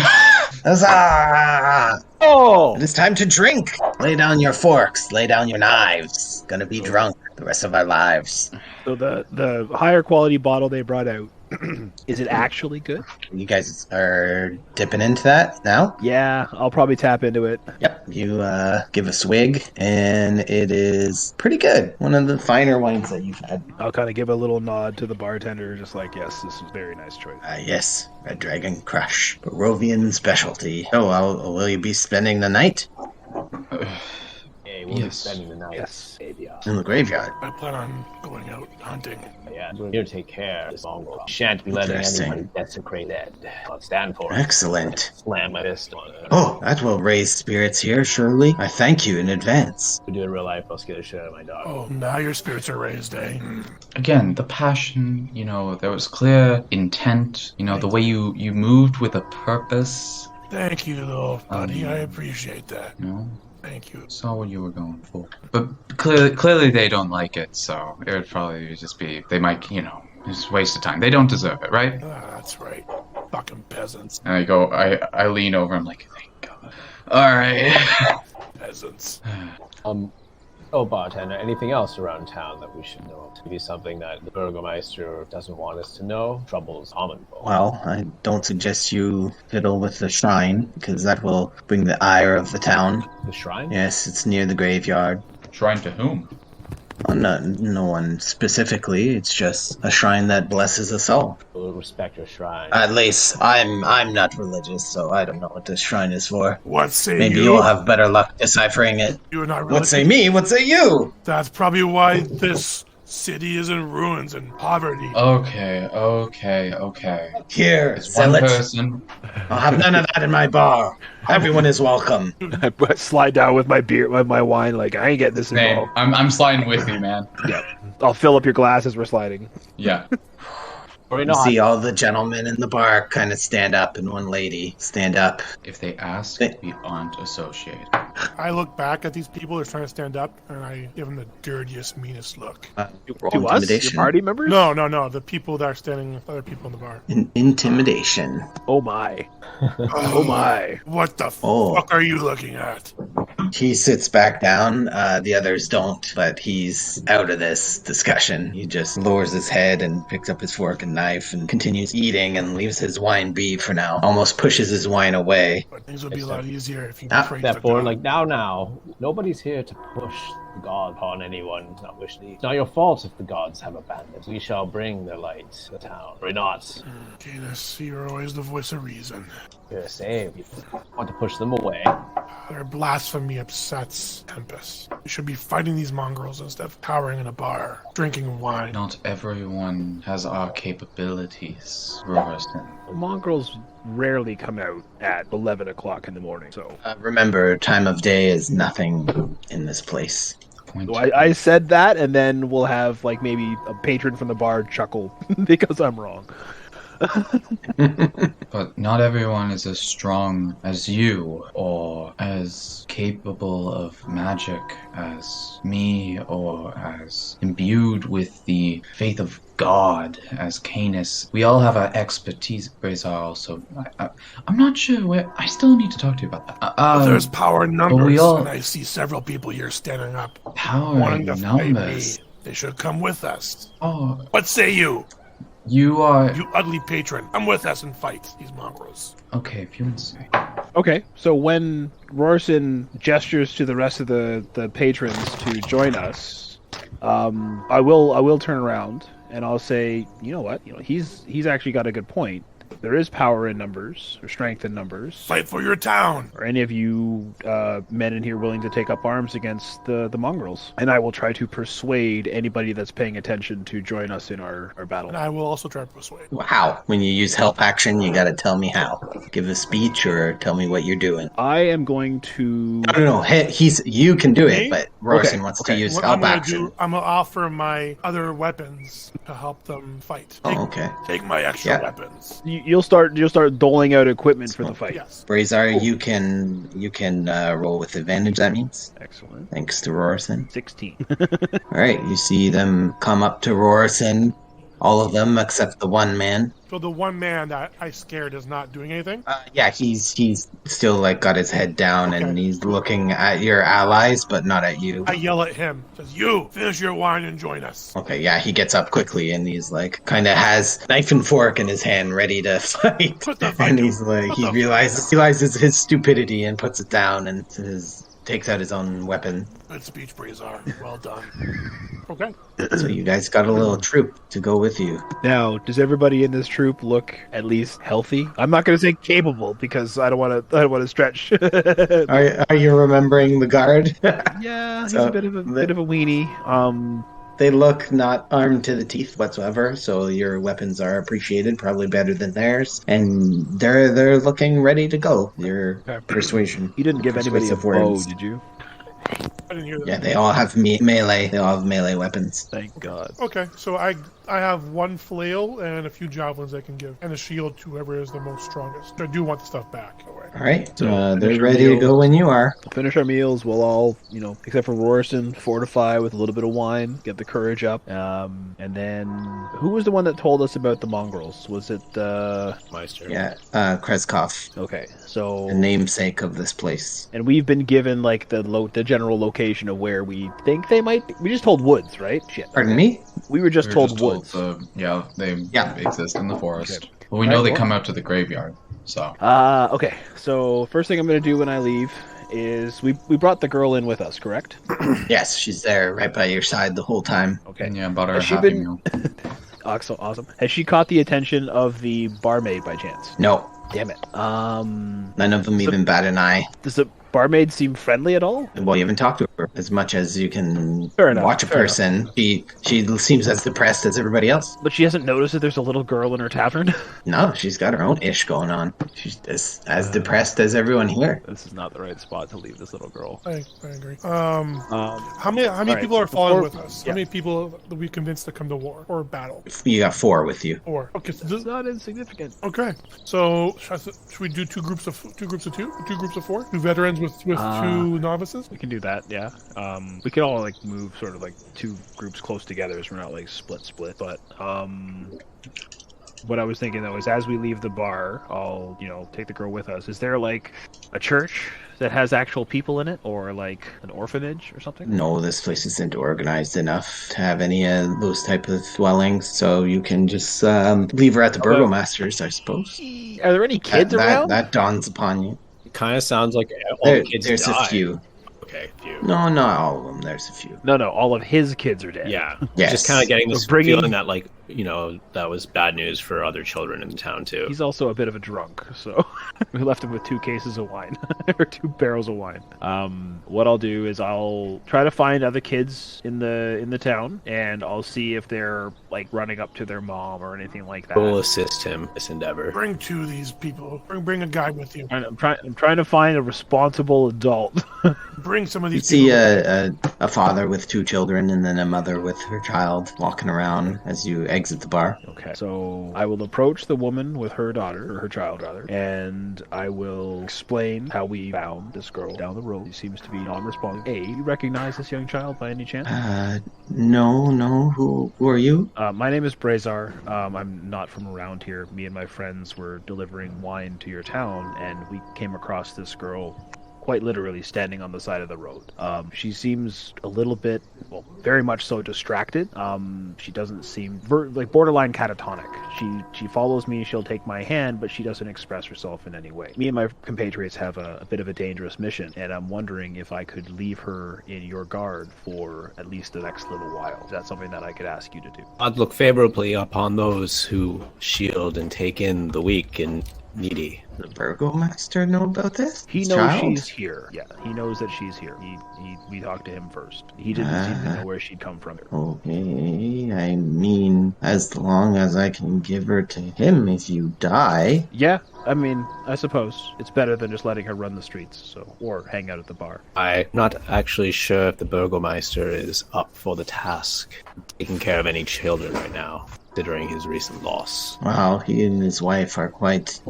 S5: Huzzah!
S6: Oh!
S5: It is time to drink. Lay down your forks. Lay down your knives. Gonna be drunk the rest of our lives.
S6: So the higher quality bottle they brought out, is it actually good?
S5: You guys are dipping into that now?
S6: Yeah, I'll probably tap into it.
S5: Yep. You give a swig, and it is pretty good. One of the finer wines that you've had.
S6: I'll kind of give a little nod to the bartender, just like, yes, this is a very nice choice.
S5: Yes. Red Dragon Crush. Barovian specialty. Oh, will you be spending the night?
S9: Hey, we'll be
S4: Yes.
S9: spending the night.
S6: Yes.
S9: Baby.
S5: In the graveyard.
S3: I plan on going out hunting.
S9: Yeah, we're here to take care of this mongrel. Shan't be letting
S5: Interesting.
S9: anyone desecrate that. I'll stand for it.
S5: Excellent.
S9: Slam my fist on it.
S5: Oh, that will raise spirits here, surely. I thank you in advance.
S9: We do it in real life, I'll scare the shit out of my dog.
S3: Oh, now your spirits are raised, eh?
S4: Again, the passion. There was clear intent. The way you moved with a purpose.
S3: Thank you, though, buddy. I appreciate that.
S4: You know.
S3: Thank you.
S4: Saw what you were going for. But clearly they don't like it, so it would probably just be, they might, just waste of time. They don't deserve it, right?
S3: That's right. Fucking peasants.
S4: And I lean over, I'm like, thank God. Alright.
S3: Peasants.
S9: Oh, bartender, anything else around town that we should know? Maybe something that the Burgomeister doesn't want us to know? Trouble's common folk.
S5: Well, I don't suggest you fiddle with the shrine, because that will bring the ire of the town.
S9: The shrine?
S5: Yes, it's near the graveyard.
S4: Shrine to whom?
S5: Well, no one specifically. It's just a shrine that blesses us all.
S9: We'll respect your shrine.
S5: At least I'm not religious, so I don't know what this shrine is for.
S3: What say
S5: Maybe
S3: you?
S5: you'll have better luck deciphering it.
S3: You're not
S5: What
S3: religious.
S5: say me? What say you?
S3: That's probably why this city is in ruins and poverty.
S4: Okay.
S5: Here,
S4: It's
S5: sell
S4: one
S5: it.
S4: person.
S5: I'll have none of that in my bar. Everyone is welcome.
S6: I slide down with my beer, with my wine. Like I ain't getting this
S4: Name.
S6: involved.
S4: I'm sliding with you, man.
S6: Yeah, I'll fill up your glass as we're sliding.
S4: Yeah.
S9: Or
S5: You
S9: not.
S5: see all the gentlemen in the bar kind of stand up, and one lady stand up.
S4: If they ask, we aren't associated.
S3: I look back at these people who are trying to stand up, and I give them the dirtiest, meanest look.
S5: Roll
S6: To us, your
S5: intimidation.
S6: party members?
S3: No, the people that are standing with other people in the bar.
S5: Intimidation.
S6: Oh my. Oh my.
S3: What the
S5: Oh.
S3: fuck are you looking at?
S5: He sits back down. The others don't, but he's out of this discussion. He just lowers his head and picks up his fork and knife and continues eating and leaves his wine be for now. Almost pushes his wine away.
S3: But things would be a lot easier if you
S5: Ah,
S3: praised the
S9: Step forward,
S3: god.
S9: like now. Nobody's here to push the god upon anyone who's not wishing. It's not your fault if the gods have abandoned. We shall bring their light to the town. Or not.
S3: Canis, you're always the voice of reason.
S9: You're the same. You want to push them away.
S3: Their blasphemy upsets Tempest. You should be fighting these mongrels instead of cowering in a bar, drinking wine.
S4: Not everyone has our capabilities, Robertson.
S6: Mongrels rarely come out at 11 o'clock in the morning, so...
S5: Remember, time of day is nothing in this place.
S6: So I said that, and then we'll have, like, maybe a patron from the bar chuckle because I'm wrong.
S4: But not everyone is as strong as you, or as capable of magic as me, or as imbued with the faith of God as Canis. We all have our expertise. Razor also. I'm not sure where. I still need to talk to you about that.
S3: But there's power in numbers,
S4: all-
S3: and I see several people here standing up,
S4: Power
S3: wanting
S4: in
S3: to fight me.
S4: numbers.
S3: They should come with us.
S4: Oh,
S3: What say you?
S4: you are
S3: You ugly patron, come with us and fight these mongrels.
S4: okay. If you insist.
S6: Okay, so when Rorson gestures to the rest of the patrons to join us, I will turn around and I'll say, you know what? He's actually got a good point. There is power in numbers, or strength in numbers.
S3: Fight for your town.
S6: Are any of you men in here willing to take up arms against the mongrels? And I will try to persuade anybody that's paying attention to join us in our battle.
S3: And I will also try to persuade.
S5: How? When you use help action, you gotta tell me how. Give a speech or tell me what you're doing.
S6: I am going to...
S5: No. You can do
S3: Me?
S5: it, but Rorson
S6: Okay,
S5: wants
S6: okay.
S5: to use
S3: What
S5: help
S3: I'm gonna
S5: action.
S3: do, I'm gonna offer my other weapons to help them fight.
S5: Oh, okay.
S3: Take my extra
S5: Yeah.
S3: weapons.
S6: You'll start doling out equipment for the fight.
S3: Yes.
S5: Brazar, you can roll with advantage. That means
S6: Excellent.
S5: thanks to Rorson.
S6: 16.
S5: All right, you see them come up to Rorson. All of them except the one man.
S3: So the one man that I scared is not doing anything.
S5: Yeah, he's still like got his head down and
S3: Okay.
S5: he's looking at your allies, but not at you.
S3: I yell at him. Says, "You finish your wine and join us."
S5: Okay, yeah, he gets up quickly and he's like, kind of has knife and fork in his hand, ready to fight.
S3: What the fuck?
S5: And he's like,
S3: What
S5: he
S3: the
S5: realizes his stupidity and puts it down and takes out his own weapon.
S3: Good speech, Brazar. Well done. Okay.
S5: So you guys got a little troop to go with you.
S6: Now, does everybody in this troop look at least healthy? I'm not going to say capable because I don't want to stretch.
S5: Are you remembering the guard?
S6: Yeah, he's
S5: So,
S6: a bit of a weenie.
S5: They look not armed to the teeth whatsoever, so your weapons are appreciated, probably better than theirs, and they're looking ready to go. Your persuasion.
S6: You didn't give anybody a
S5: persuasive
S6: bow,
S5: words.
S6: did you?
S3: I didn't hear that.
S5: Yeah, they all have melee. They all have melee weapons.
S6: Thank God.
S3: Okay, so I have one flail and a few javelins I can give, and a shield to whoever is the most strongest. I do want the stuff back. All right.
S5: All right,
S6: So,
S5: they're
S6: finish
S5: ready
S6: your
S5: to go
S6: meals.
S5: when you are.
S6: We'll finish our meals. We'll all, except for Rorson, fortify with a little bit of wine, get the courage up. And then, who was the one that told us about the mongrels? Was it,
S9: Meister.
S5: Yeah, Krezk,
S6: Okay, so...
S5: the namesake of this place.
S6: And we've been given, like, the general location of where we think they might be. We just told woods, right? Shit.
S5: Pardon me?
S6: We were just
S4: We were
S6: told
S4: just
S6: woods.
S4: they exist in the forest.
S6: Okay.
S4: Well, we know
S6: Alright,
S4: they
S6: well.
S4: come out to the graveyard. So
S6: Okay, so first thing I'm going to do when I leave is we brought the girl in with us, correct?
S5: Yes, she's there right by your side the whole time.
S6: Okay.
S4: yeah, about our
S6: Has she
S4: happy
S6: been-
S4: meal.
S6: Awesome. Has she caught the attention of the barmaid by chance?
S5: No,
S6: Damn it.
S5: none of them even bat an eye.
S6: Does the barmaid seem friendly at all?
S5: Well, you haven't talked to her. as much as you can
S6: Fair enough,
S5: watch a
S6: fair
S5: person. She seems as depressed as everybody else.
S6: But she hasn't noticed that there's a little girl in her tavern?
S5: No, she's got her own ish going on. She's as depressed as everyone here.
S6: This is not the right spot to leave this little girl.
S3: I agree. How many
S6: right,
S3: people are following
S6: before-
S3: with us?
S6: yeah.
S3: How many people that we convinced to come to war or battle?
S5: You got 4 with you.
S3: 4. Okay, so
S6: It's not insignificant.
S3: okay. So should we do two groups of 2? 2 groups of 4? 2 veterans with 2 novices?
S6: We can do that, yeah. We can all like move sort of like 2 groups close together, so we're not like split. But what I was thinking though is, as we leave the bar, I'll take the girl with us. Is there like a church that has actual people in it, or like an orphanage or something?
S5: No, this place isn't organized enough to have any of those type of dwellings, so you can just leave her at the burgomaster's, I suppose.
S6: Are there any kids around?
S5: That dawns upon you.
S2: It kind of sounds like all the kids
S5: There's
S2: died.
S5: a few.
S2: Okay, few.
S5: No, not all of them. There's a few.
S6: No, all of his kids are dead.
S2: Yeah.
S5: Yes.
S2: Just kind of getting this
S6: We're bringing-
S2: feeling that, like, that was bad news for other children in the town, too.
S6: He's also a bit of a drunk, so we left him with 2 cases of wine, or 2 barrels of wine. What I'll do is I'll try to find other kids in the town, and I'll see if they're like running up to their mom or anything like that.
S2: We'll assist him in this endeavor.
S3: Bring 2 of these people. Bring a guy with you.
S6: I'm trying to find a responsible adult.
S3: Bring some of
S5: You
S3: these
S5: see
S3: people.
S5: a father with 2 children and then a mother with her child walking around as you exit the bar.
S6: Okay, so I will approach the woman with her daughter, or her child rather, and I will explain how we found this girl down the road. She seems to be non-responsive. Do you recognize this young child by any chance?
S5: No. Who are you?
S6: My name is Brazar. I'm not from around here. Me and my friends were delivering wine to your town, and we came across this girl quite literally standing on the side of the road. She seems a little bit, well, very much so distracted. She doesn't seem like borderline catatonic. She follows me, she'll take my hand, but she doesn't express herself in any way. Me and my compatriots have a bit of a dangerous mission, and I'm wondering if I could leave her in your guard for at least the next little while. Is that something that I could ask you to do?
S2: I'd look favorably upon those who shield and take in the weak and needy.
S5: The burgomaster know about this?
S6: He
S5: His
S6: knows
S5: child?
S6: she's here. Yeah, he knows that she's here. We talked to him first. He didn't seem to know where she'd come from.
S5: Okay, I mean, as long as I can give her to him if you die.
S6: Yeah, I mean, I suppose it's better than just letting her run the streets, or hang out at the bar.
S2: I'm not actually sure if the Burgomeister is up for the task of taking care of any children right now, considering his recent loss.
S5: Well, he and his wife are quite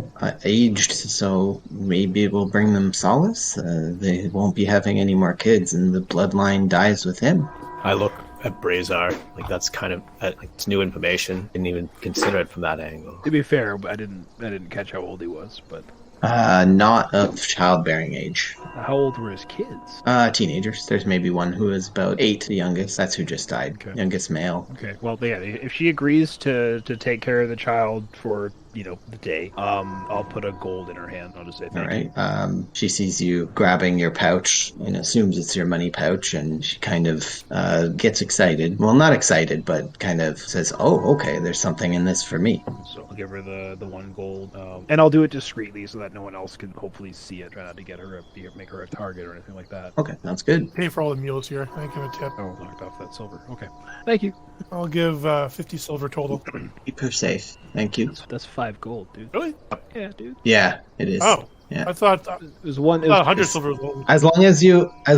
S5: aged, so maybe it will bring them solace. They won't be having any more kids, and the bloodline dies with him.
S2: I look at Brazar, like that's kind of like it's new information. Didn't even consider it from that angle.
S6: To be fair, I didn't catch how old he was, but
S5: Not of childbearing age.
S6: how old were his kids?
S5: Teenagers. There's maybe one who is about 8, the youngest. That's who just died.
S6: Okay.
S5: Youngest male.
S6: Okay, well, yeah, if she agrees to take care of the child for the day, I'll put a gold in her hand. I'll just say
S5: All
S6: thank
S5: right.
S6: you.
S5: She sees you grabbing your pouch and assumes it's your money pouch, and she kind of gets excited. Well, not excited, but kind of says, "Oh, okay. There's something in this for me."
S6: So I'll give her the 1 gold, and I'll do it discreetly so that no one else can hopefully see it. Try not to make her a target or anything like that.
S5: Okay, sounds good.
S3: Pay for all the meals here. I give a tip.
S6: Oh, knocked off that silver. Okay, thank you.
S3: I'll give 50 silver total.
S5: Keep her safe. Thank you.
S6: That's 5 gold, dude.
S3: Really?
S6: Yeah, dude.
S5: Yeah, it is.
S3: Oh,
S5: Yeah.
S3: I thought
S6: There's one.
S3: 100 silver. Was
S5: As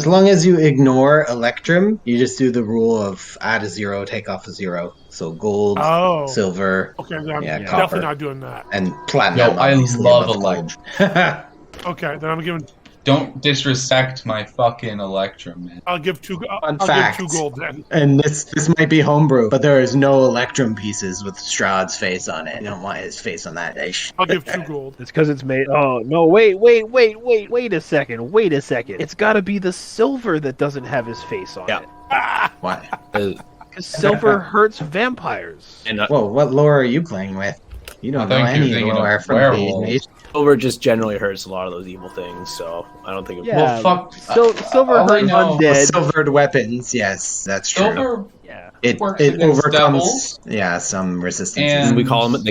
S5: long as you ignore Electrum, you just do the rule of add a 0, take off a 0. So gold,
S3: oh,
S5: silver,
S3: okay. I'm
S5: yeah,
S3: definitely
S5: copper.
S3: not doing that.
S5: and platinum.
S4: Yo, I
S5: obviously,
S4: love
S5: above
S4: Electrum.
S5: gold.
S3: Okay, then I'm giving.
S4: Don't disrespect my fucking Electrum, man.
S3: I'll give 2.
S5: Fun
S3: I'll
S5: fact.
S3: give 2 gold then.
S5: And this might be homebrew, but there is no Electrum pieces with Strahd's face on it. You don't want his face on that dish.
S3: I'll give 2 gold.
S6: It's because it's made. Oh no! Wait a second! Wait a second! It's got to be the silver that doesn't have his face on
S2: Yeah.
S6: it.
S5: Why?
S6: Because silver hurts vampires.
S2: And
S5: Whoa, what lore are you playing with? You don't
S4: I
S5: know
S4: think you're
S5: any
S4: thinking
S5: lore
S4: of
S5: from
S4: werewolves.
S5: the
S2: silver just generally hurts a lot of those evil things, so I don't think it
S6: Yeah.
S4: Well, fuck.
S6: Silver
S4: all I
S6: hurts
S4: know-
S6: undead.
S5: silvered weapons. Yes, that's true.
S4: Silver
S6: Yeah.
S5: It
S4: works
S5: it
S4: against
S5: overcomes
S4: devils.
S5: yeah some resistances.
S4: And-
S2: they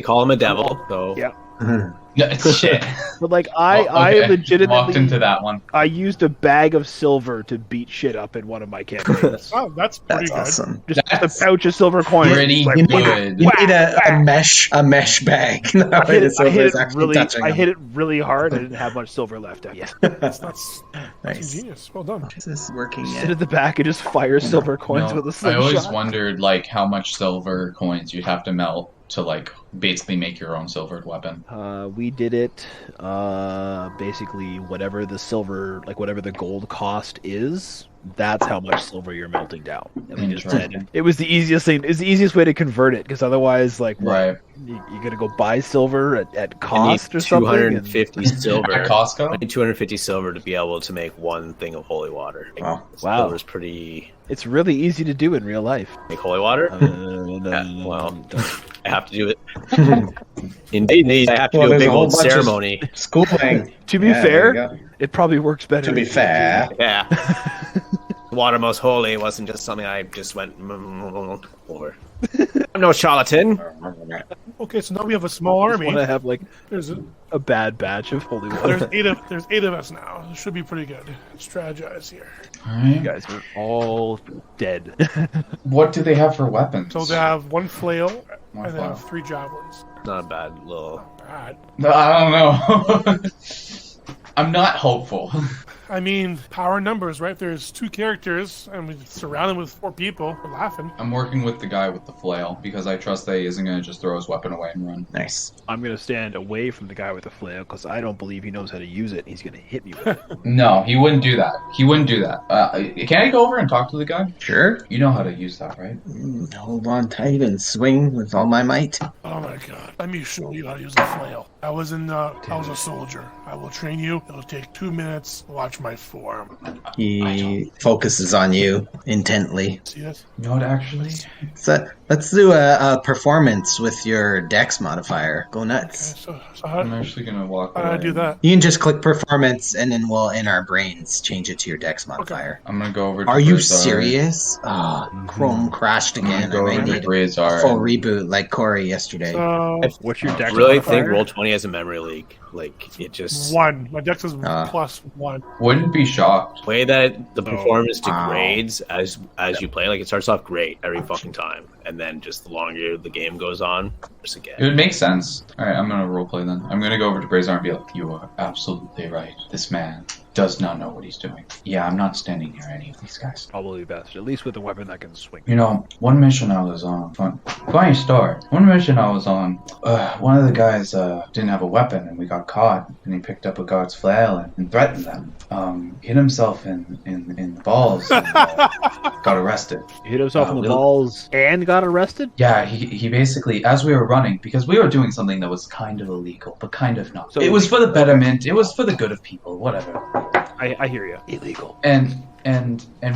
S2: call him a devil, so
S6: Yeah.
S4: Yeah, shit.
S6: But like
S4: Okay,
S6: I legitimately
S4: walked into that one.
S6: I used a bag of silver to beat shit up in one of my campaigns.
S3: Oh, that's pretty
S5: That's
S3: good.
S5: awesome.
S6: Just
S4: That's
S6: a pouch of silver coins.
S4: pretty
S6: Like,
S5: You
S4: good.
S5: need a mesh bag.
S6: I hit it, I hit it
S5: actually
S6: really.
S5: touching
S6: I
S5: them.
S6: hit it really hard. I didn't have much silver left. Yeah.
S3: That's
S5: Nice.
S3: ingenious. Well done.
S5: Is this working
S6: Sit
S5: yet?
S6: at the back and just fire silver coins
S4: No,
S6: with a
S4: I
S6: slingshot.
S4: always wondered like how much silver coins you'd have to melt to like basically make your own silvered weapon.
S6: We did it. Basically, whatever the silver, like whatever the gold cost is, that's how much silver you're melting down. And we just said
S4: Interesting.
S6: it was the easiest thing. It's the easiest way to convert it because otherwise, like, what,
S4: Right.
S6: you're gonna go buy silver at
S2: I need
S6: cost or something.
S2: 250 silver.
S4: At Costco?
S2: I need 250 silver to be able to make one thing of holy water.
S5: Wow.
S6: Wow.
S2: Silver's pretty.
S6: It's really easy to do in real life.
S2: Make holy water?
S6: Yeah,
S2: well, I have to do it. Indeed, I have to do a
S5: there's
S2: big
S5: a whole
S2: old
S5: bunch of
S2: ceremony.
S5: Schooling.
S6: To be
S5: Yeah, there
S6: fair,
S5: you go.
S6: it probably works better.
S5: To be fair,
S2: Yeah. Water most holy wasn't just something I just went over. I'm no charlatan.
S3: Okay, so now we have a small
S6: I
S3: army.
S6: want to have like
S3: There's
S6: a bad batch of holy water.
S3: there's eight of us now. It should be pretty good. Strategize here.
S6: You
S4: Alright.
S6: guys are all dead.
S4: What do they have for weapons?
S3: So they have one flail
S4: One
S3: and they have
S4: flail.
S3: 3 javelins.
S2: Not a bad little.
S3: Bad.
S4: I don't know. I'm not hopeful.
S3: I mean, power numbers, right? There's 2 characters, and we surround them with 4 people. We're laughing.
S4: I'm working with the guy with the flail because I trust that he isn't going to just throw his weapon away and run.
S5: nice.
S6: I'm gonna stand away from the guy with the flail because I don't believe he knows how to use it. He's gonna hit me with it.
S4: No, he wouldn't do that. He wouldn't do that. Can I go over and talk to the guy?
S5: Sure.
S4: You know how to use that, right?
S5: Hold on tight and swing with all my might.
S3: Oh my god. Let me show you how to use the flail. I was a soldier. I will train you. It'll take 2 minutes. Watch my form.
S5: He focuses on you intently.
S3: See this?
S4: You know what, actually?
S5: So let's do a performance with your dex modifier. Go
S3: Okay,
S5: nuts.
S3: so
S4: I'm
S3: how
S4: actually going to walk
S3: do I
S4: away.
S3: do that?
S5: You can just click performance and then we'll, in our brains, change it to your dex modifier.
S4: I'm going to go over to
S5: Are you
S4: Brazar.
S5: serious? Chrome crashed
S4: I'm going
S5: again.
S4: to
S5: I
S4: go
S5: might
S4: over to
S5: need a
S4: Brazar.
S5: full reboot like Corey yesterday.
S3: So,
S6: What's your dex
S2: Really
S6: modifier?
S2: think Roll20 has a memory leak. Like, it just.
S3: 1. My dex is
S5: Ah.
S3: +1.
S4: Wouldn't be shocked.
S2: Way that the performance
S5: Wow.
S2: degrades as you play, like it starts off great every fucking time, and then just the longer the game goes on, just
S4: It
S2: again.
S4: would make sense. Alright, I'm going to roleplay then. I'm going to go over to Brazar and be like, you are absolutely right. This man does not know what he's doing. Yeah, I'm not standing near any of these guys.
S6: Probably best, at least with a weapon that can swing.
S4: You know, one mission I was on, funny story. One mission I was on, one of the guys didn't have a weapon and we got caught and he picked up a guard's flail and threatened them. Hit himself in the balls and got arrested.
S6: He hit himself in the
S4: really?
S6: balls and got arrested.
S4: Yeah, he basically, as we were running, because we were doing something that was kind of illegal, but kind of not.
S6: So-
S4: It was for the betterment, it was for the good of people, whatever.
S6: I hear you. Illegal.
S4: And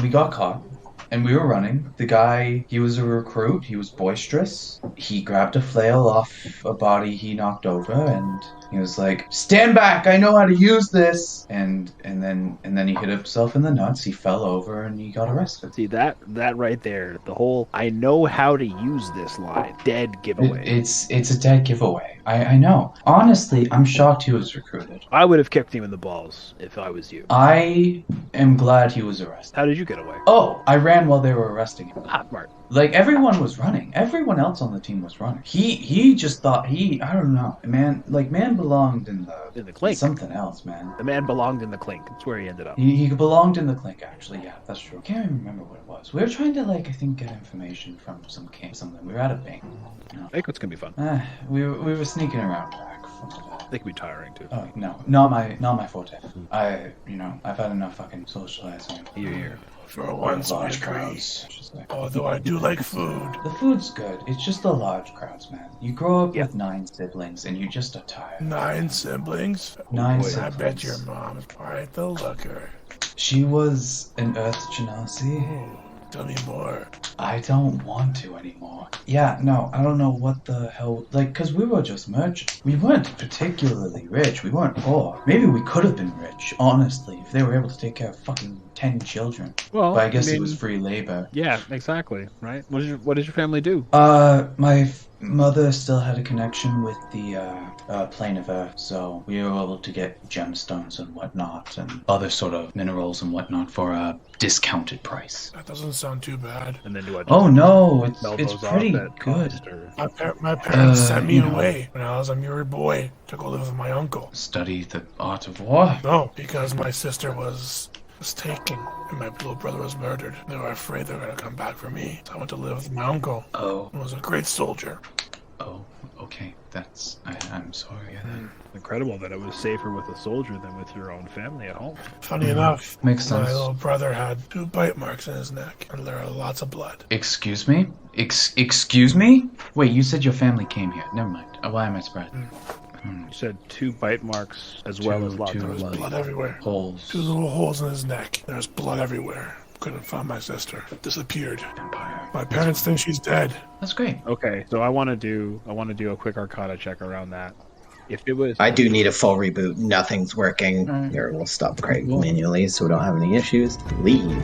S4: we got caught. And we were running. The guy, he was a recruit. He was boisterous. He grabbed a flail off a body he knocked over, and he was like, "Stand back! I know how to use this." And then he hit himself in the nuts. He fell over, and he got arrested.
S6: See that right there, the whole "I know how to use this" line, dead giveaway.
S4: It's a dead giveaway. I know. Honestly, I'm shocked he was recruited.
S6: I would have kicked him in the balls if I was you.
S4: I am glad he was arrested.
S6: How did you get away?
S4: Oh, I ran while they were arresting him.
S6: Hot smart.
S4: Like, everyone was running. Everyone else on the team was running. He just thought I don't know. Man belonged in
S6: In the clink.
S4: something else, man.
S6: The man belonged in the clink. That's where he ended up.
S4: He belonged in the clink, actually. Yeah, that's true. Can't even remember what it was. We were trying to, like, I think get information from some king, something. We were at a bank.
S6: I think it's gonna be fun.
S4: We were sneaking around back from the
S6: They can be tiring too.
S4: Oh no, not my forte. I've had enough fucking socializing.
S6: Here.
S3: For once, we
S4: large
S3: agree.
S4: crowds. Just like,
S3: Although I do like food.
S4: the food's good. It's just the large crowds, man. You grow up with 9 siblings, and you just are tired.
S3: 9 siblings?
S4: 9
S3: Boy, I
S4: siblings.
S3: bet your mom's quite the looker.
S4: She was an Earth Genasi.
S3: Oh, tell me more.
S4: I don't want to anymore. Yeah, no, I don't know what the hell. Like, because we were just merchants. We weren't particularly rich. We weren't poor. Maybe we could have been rich, honestly, if they were able to take care of fucking 10 children.
S6: Well,
S4: But I guess it was free labor.
S6: Yeah, exactly. Right. What did your family do?
S4: My
S8: Mother still had a connection with the plane of Earth, so we were able to get gemstones and whatnot, and other sort of minerals and whatnot for a discounted price.
S3: That doesn't sound too bad.
S6: And then do I?
S8: Oh no,
S6: sell
S8: it's
S6: those off
S8: pretty
S6: at
S8: good.
S6: cost, or-
S3: My parents sent me
S8: you know.
S3: away when I was a mere boy to go live with my uncle.
S8: Study the art of war.
S3: No, because my sister was taken and my little brother was murdered. They were afraid they were going to come back for me. So I went to live with my uncle,
S8: Oh,
S3: who was a great soldier.
S8: oh, okay. I'm sorry.
S6: Incredible that it was safer with a soldier than with your own family at home.
S3: Funny enough,
S8: Makes
S3: my
S8: sense.
S3: little brother had 2 bite marks in his neck, and there are lots of blood.
S8: Excuse me? Excuse me? Wait, you said your family came here. Never mind. Why am I surprised?
S6: You said 2 bite marks as well as lots
S8: two
S6: of
S3: There was
S6: blood.
S3: blood everywhere.
S8: Holes.
S3: 2 little holes in his neck. There's blood everywhere. Couldn't find my sister. Disappeared.
S8: Empire.
S3: My parents think she's dead.
S8: That's great.
S6: Okay, so I want to do a quick Arcana check around that. If it was,
S5: I do need a full reboot. Nothing's working.
S8: Alright.
S5: Here, we'll stop Craig manually so we don't have any issues. Leave.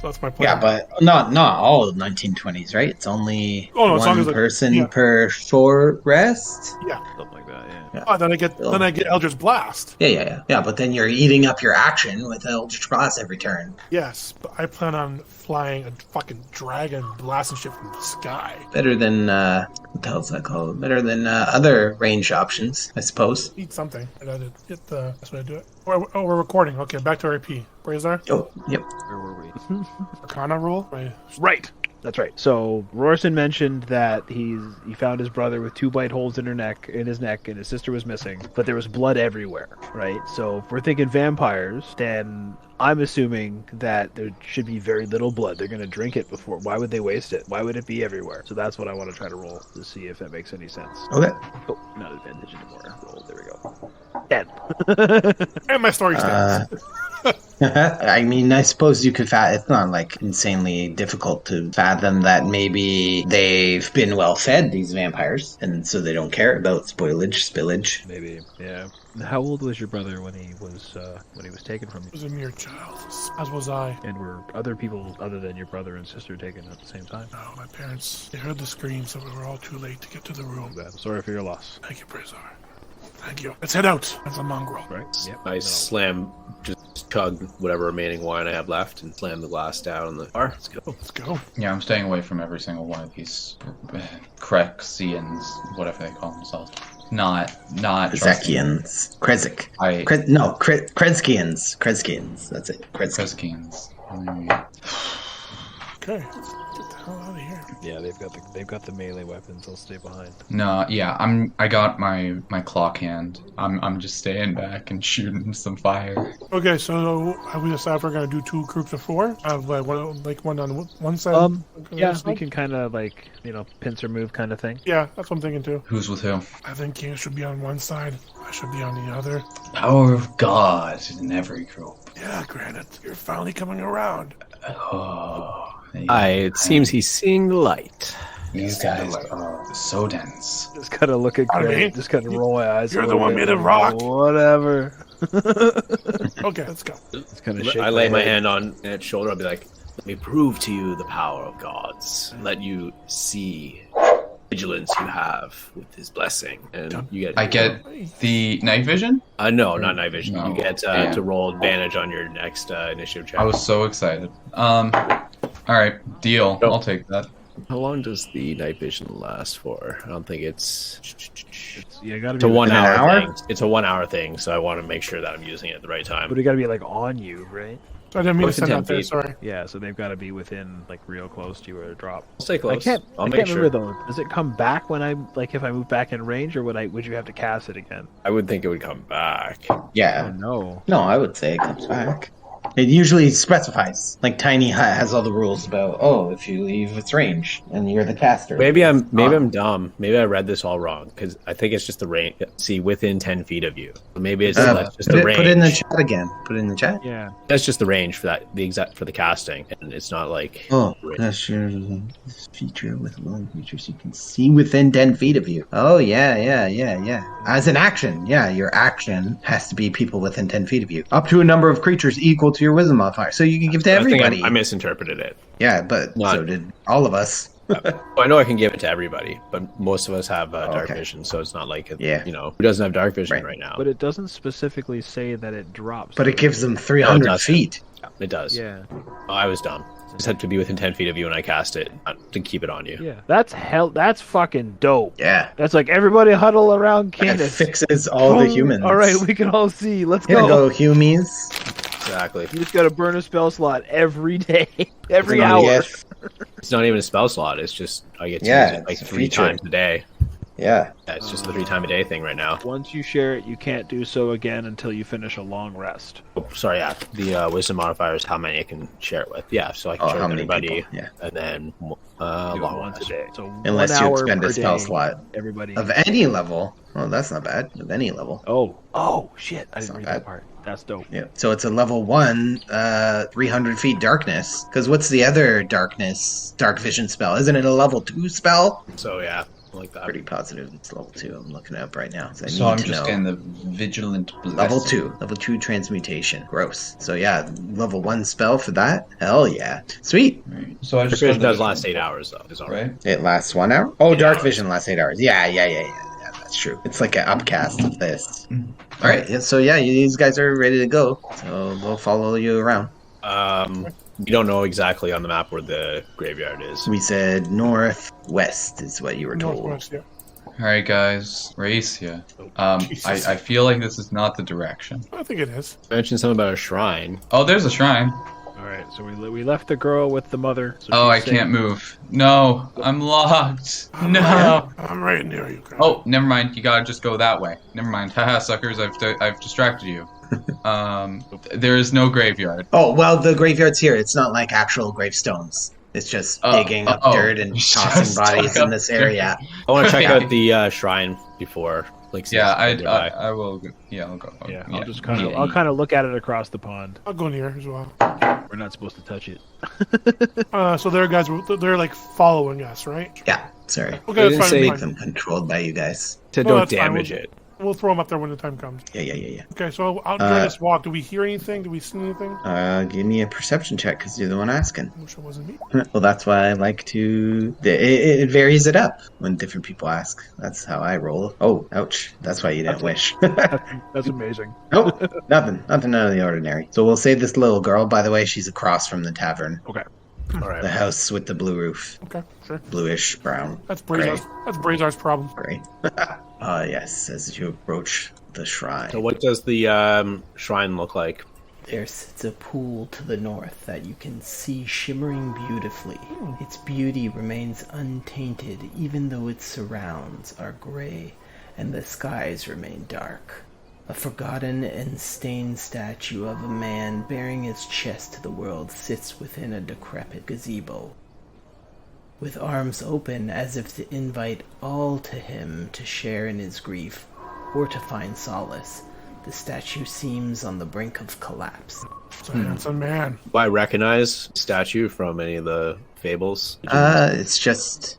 S3: That's my plan.
S5: Yeah, but not all of 1920s, right? It's only
S3: Oh, no, as long
S5: one
S3: as
S5: person
S3: yeah.
S5: per short rest.
S3: Yeah.
S6: something like that, yeah.
S3: Oh, then I get Eldritch Blast.
S5: Yeah. But then you're eating up your action with Eldritch Blast every turn.
S3: Yes, but I plan on flying a fucking dragon blasting shit from the sky.
S5: Better than what the hell's that called? Better than other range options, I suppose.
S3: Eat something. And I did hit the. That's what I do it. Oh, we're recording. Okay, back to RP. Brazar,
S5: Oh, yep.
S6: Where were we?
S3: Arcana roll.
S6: Right. That's right. So Rorson mentioned that he found his brother with 2 bite holes in his neck, and his sister was missing, but there was blood everywhere. Right. So if we're thinking vampires, then I'm assuming that there should be very little blood. They're going to drink it before. Why would they waste it? Why would it be everywhere? So that's what I want to try to roll to see if that makes any sense.
S5: Okay.
S6: Oh, not advantage anymore. Roll. There we go. 10.
S3: And my story stands.
S5: I mean, I suppose you could it's not like insanely difficult to fathom that maybe they've been well fed, these vampires, and so they don't care about spillage.
S6: Maybe. Yeah. How old was your brother when he was taken from you?
S3: I was a mere child, as was I.
S6: And were other people other than your brother and sister taken at the same time?
S3: No, my parents, they heard the screams, so we were all too late to get to the room.
S6: I'm sorry for your loss.
S3: Thank you, Brazar. Thank you. Let's head out. That's a mongrel.
S6: Right? Yep.
S2: I just chug whatever remaining wine I have left and slam the glass down on the bar. Let's go.
S3: Let's go.
S8: Yeah, I'm staying away from every single one of these Krexians, whatever they call themselves. Not
S5: Krezkians. Krezk. Krezkians. That's it.
S8: Kreskians.
S3: Okay. Get the hell out of here.
S6: Yeah, they've got the melee weapons. I'll stay behind.
S8: No, yeah, I got my clock hand. I'm just staying back and shooting some fire.
S3: Okay, so have we decided if we're going to do 2 groups of 4? Have one on one side?
S6: Yeah, we can kind of pincer move kind of thing.
S3: Yeah, that's what I'm thinking too.
S8: Who's with who?
S3: I think King should be on one side. I should be on the other.
S8: Power of God in every group.
S3: Yeah, granted. You're finally coming around.
S8: Oh,
S2: It seems he's seeing the light.
S8: you guys are so dense.
S6: Just kind of look at
S3: Pardon
S6: Craig.
S3: me?
S6: Just kind of roll my eyes.
S3: You're
S6: a
S3: the
S6: little
S3: one
S6: bit,
S3: made of rock.
S6: Whatever.
S3: Okay, let's go.
S6: Just kind of shake.
S2: I lay my hand on its shoulder. I'll be like, "Let me prove to you the power of gods. Let you see vigilance you have with his blessing." And you get.
S8: I get the night vision?
S2: No, not night vision.
S8: No,
S2: You get
S8: damn.
S2: to roll advantage on your next initiative check.
S8: I was so excited. Alright, deal.
S2: Nope.
S8: I'll take that.
S2: How long does the night vision last for? I don't think it's.
S6: Yeah, gotta
S2: It's a
S6: be.
S2: 1 hour,
S5: hour?
S2: thing. It's a 1 hour thing, so I want to make sure that I'm using it at the right time.
S6: But it got to be like on you, right?
S3: I didn't mean to
S2: Within
S3: send
S2: 10
S3: out there,
S2: feet.
S3: sorry.
S6: Yeah, so they've got to be within like real close to you or a drop.
S2: I'll stay close.
S6: I
S2: I'll
S6: can't
S2: make sure.
S6: remember though. Does it come back when if I move back in range, or would you have to cast it again?
S2: I would think it would come back.
S6: Oh
S5: Yeah.
S6: no.
S5: No, I would say it comes back. It usually specifies. Like Tiny Hut has all the rules about, if you leave its range and you're the caster.
S2: Maybe I'm dumb. Maybe I read this all wrong because I think it's just the range. See, within 10 feet of you. Maybe it's that's just the range.
S5: Put it in the chat again. Put it in the chat.
S6: Yeah.
S2: That's just the range for the casting, and it's not like.
S5: Oh, that's your feature with alone features you can see within 10 feet of you. Oh, yeah. As an action, your action has to be people within 10 feet of you. Up to a number of creatures equal to your wisdom modifier. So you can give to
S2: I think
S5: everybody.
S2: I misinterpreted it.
S5: Yeah, but
S2: Not-
S5: so did all of us.
S2: Well, I know I can give it to everybody, but most of us have dark
S5: Okay.
S2: vision, so it's not like
S5: Yeah.
S2: who doesn't have dark vision
S5: Right.
S2: right now?
S6: But it doesn't specifically say that it drops.
S5: But it gives them 300
S2: doesn't.
S5: feet.
S2: It does.
S6: Yeah.
S2: Oh, I was dumb. It just had to be within 10 feet of you when I cast it to keep it on you.
S6: Yeah. That's fucking dope.
S5: Yeah.
S6: That's like everybody huddle around
S5: It
S6: Candace.
S5: fixes all the humans.
S6: All right, we can all see. Let's
S5: Here
S6: go.
S5: go, humies.
S2: Exactly.
S6: You just gotta burn a spell slot every day, every
S5: It's
S6: hour.
S5: gonna
S2: It's not even a spell slot. It's just I get to
S5: Yeah,
S2: use it like
S5: it's a
S2: 3
S5: feature.
S2: times a day.
S5: Yeah.
S2: Yeah, it's just the 3 time a day thing right now.
S6: Once you share it, you can't do so again until you finish a long rest.
S2: Oh, sorry, yeah. The wisdom modifier is how many I can share it with. Yeah, so I can
S5: Oh,
S2: share
S5: how
S2: with
S5: many
S2: everybody.
S5: people? Yeah.
S2: And then
S6: Do it
S2: long
S6: once a
S2: rest.
S6: day. So
S5: Unless
S6: 1
S5: you
S6: hour
S5: expend
S6: per
S5: a spell
S6: day,
S5: slot.
S6: Everybody.
S5: Of any level. Well, that's not bad. Of any level.
S6: Oh shit! I
S5: That's
S6: didn't
S5: not
S6: read
S5: bad.
S6: that part. That's dope.
S5: Yeah. So it's a level 1, 300 feet darkness. Because what's the other dark vision spell? Isn't it a level 2 spell?
S2: So yeah, I like that.
S5: Pretty positive it's level 2. I'm looking it up right now. So I
S8: So
S5: need
S8: I'm
S5: to
S8: just
S5: know.
S8: getting the vigilant blessing.
S5: Level 2 transmutation. Gross. So yeah, level 1 spell for that? Hell yeah. Sweet.
S8: Right. So I
S2: Dark
S8: just
S2: vision
S8: got the
S2: does last 8 hours though. Is all right.
S8: right.
S5: It lasts 1 hour? Oh, dark vision lasts 8 hours. Yeah, that's true. It's like an upcast of this. Alright, yeah, so yeah, these guys are ready to go. So they'll follow you around.
S2: We don't know exactly on the map where the graveyard is.
S5: We said northwest is what you were told.
S3: Northwest, yeah.
S4: All right, guys, Racia.
S3: Jesus.
S4: I feel like this is not the direction.
S3: I think it is.
S2: I mentioned something about a shrine.
S4: Oh, there's a shrine.
S6: All right, so we left the girl with the mother. So
S4: Oh, I
S6: she's safe.
S4: can't move. No, I'm locked. No.
S3: I'm right near you, guys.
S4: Oh, never mind. You gotta just go that way. Never mind. Haha, suckers. I've distracted you. There is no graveyard.
S5: Oh, well, the graveyard's here. It's not like actual gravestones. It's just digging up dirt and
S4: It's
S5: tossing
S4: just
S5: bodies
S4: dug
S5: in
S4: up
S5: this
S4: dirt.
S5: area.
S2: I want to check
S4: Right.
S2: out the shrine before. Like,
S4: Yeah,
S2: nearby.
S4: I will. Yeah, I'll go.
S6: Yeah, I'll just kind of look at it across the pond.
S3: I'll go near as well.
S6: We're not supposed to touch it.
S3: So there, guys, they're like following us, right?
S5: Yeah, sorry.
S3: Okay,
S2: They
S3: that's
S2: didn't
S3: fine.
S2: say-
S5: Make
S3: Fine.
S5: them controlled by you guys.
S2: to
S3: No,
S2: don't
S3: that's fine.
S2: damage it.
S3: We'll throw them up there when the time comes.
S5: Yeah.
S3: Okay, so out during this walk, do we hear anything? Do we see anything?
S5: Give me a perception check because you're the one asking.
S3: I wish it wasn't me.
S5: Well, that's why I like to. It varies it up when different people ask. That's how I roll. Oh, ouch. That's why you didn't wish.
S6: That's amazing.
S5: Nope, nothing out of the ordinary. So we'll say this little girl, by the way, she's across from the tavern.
S6: Okay.
S2: All right.
S5: The house with the blue roof.
S3: Okay, sure.
S5: Bluish brown.
S3: That's Brazar's problem.
S5: Great. Yes, as you approach the shrine.
S2: So what does the shrine look like?
S1: There sits a pool to the north that you can see shimmering beautifully. Its beauty remains untainted even though its surrounds are gray and the skies remain dark. A forgotten and stained statue of a man bearing his chest to the world sits within a decrepit gazebo. With arms open as if to invite all to him to share in his grief or to find solace, the statue seems on the brink of collapse.
S3: It's a handsome man.
S2: Do I recognize statue from any of the fables?
S5: It's just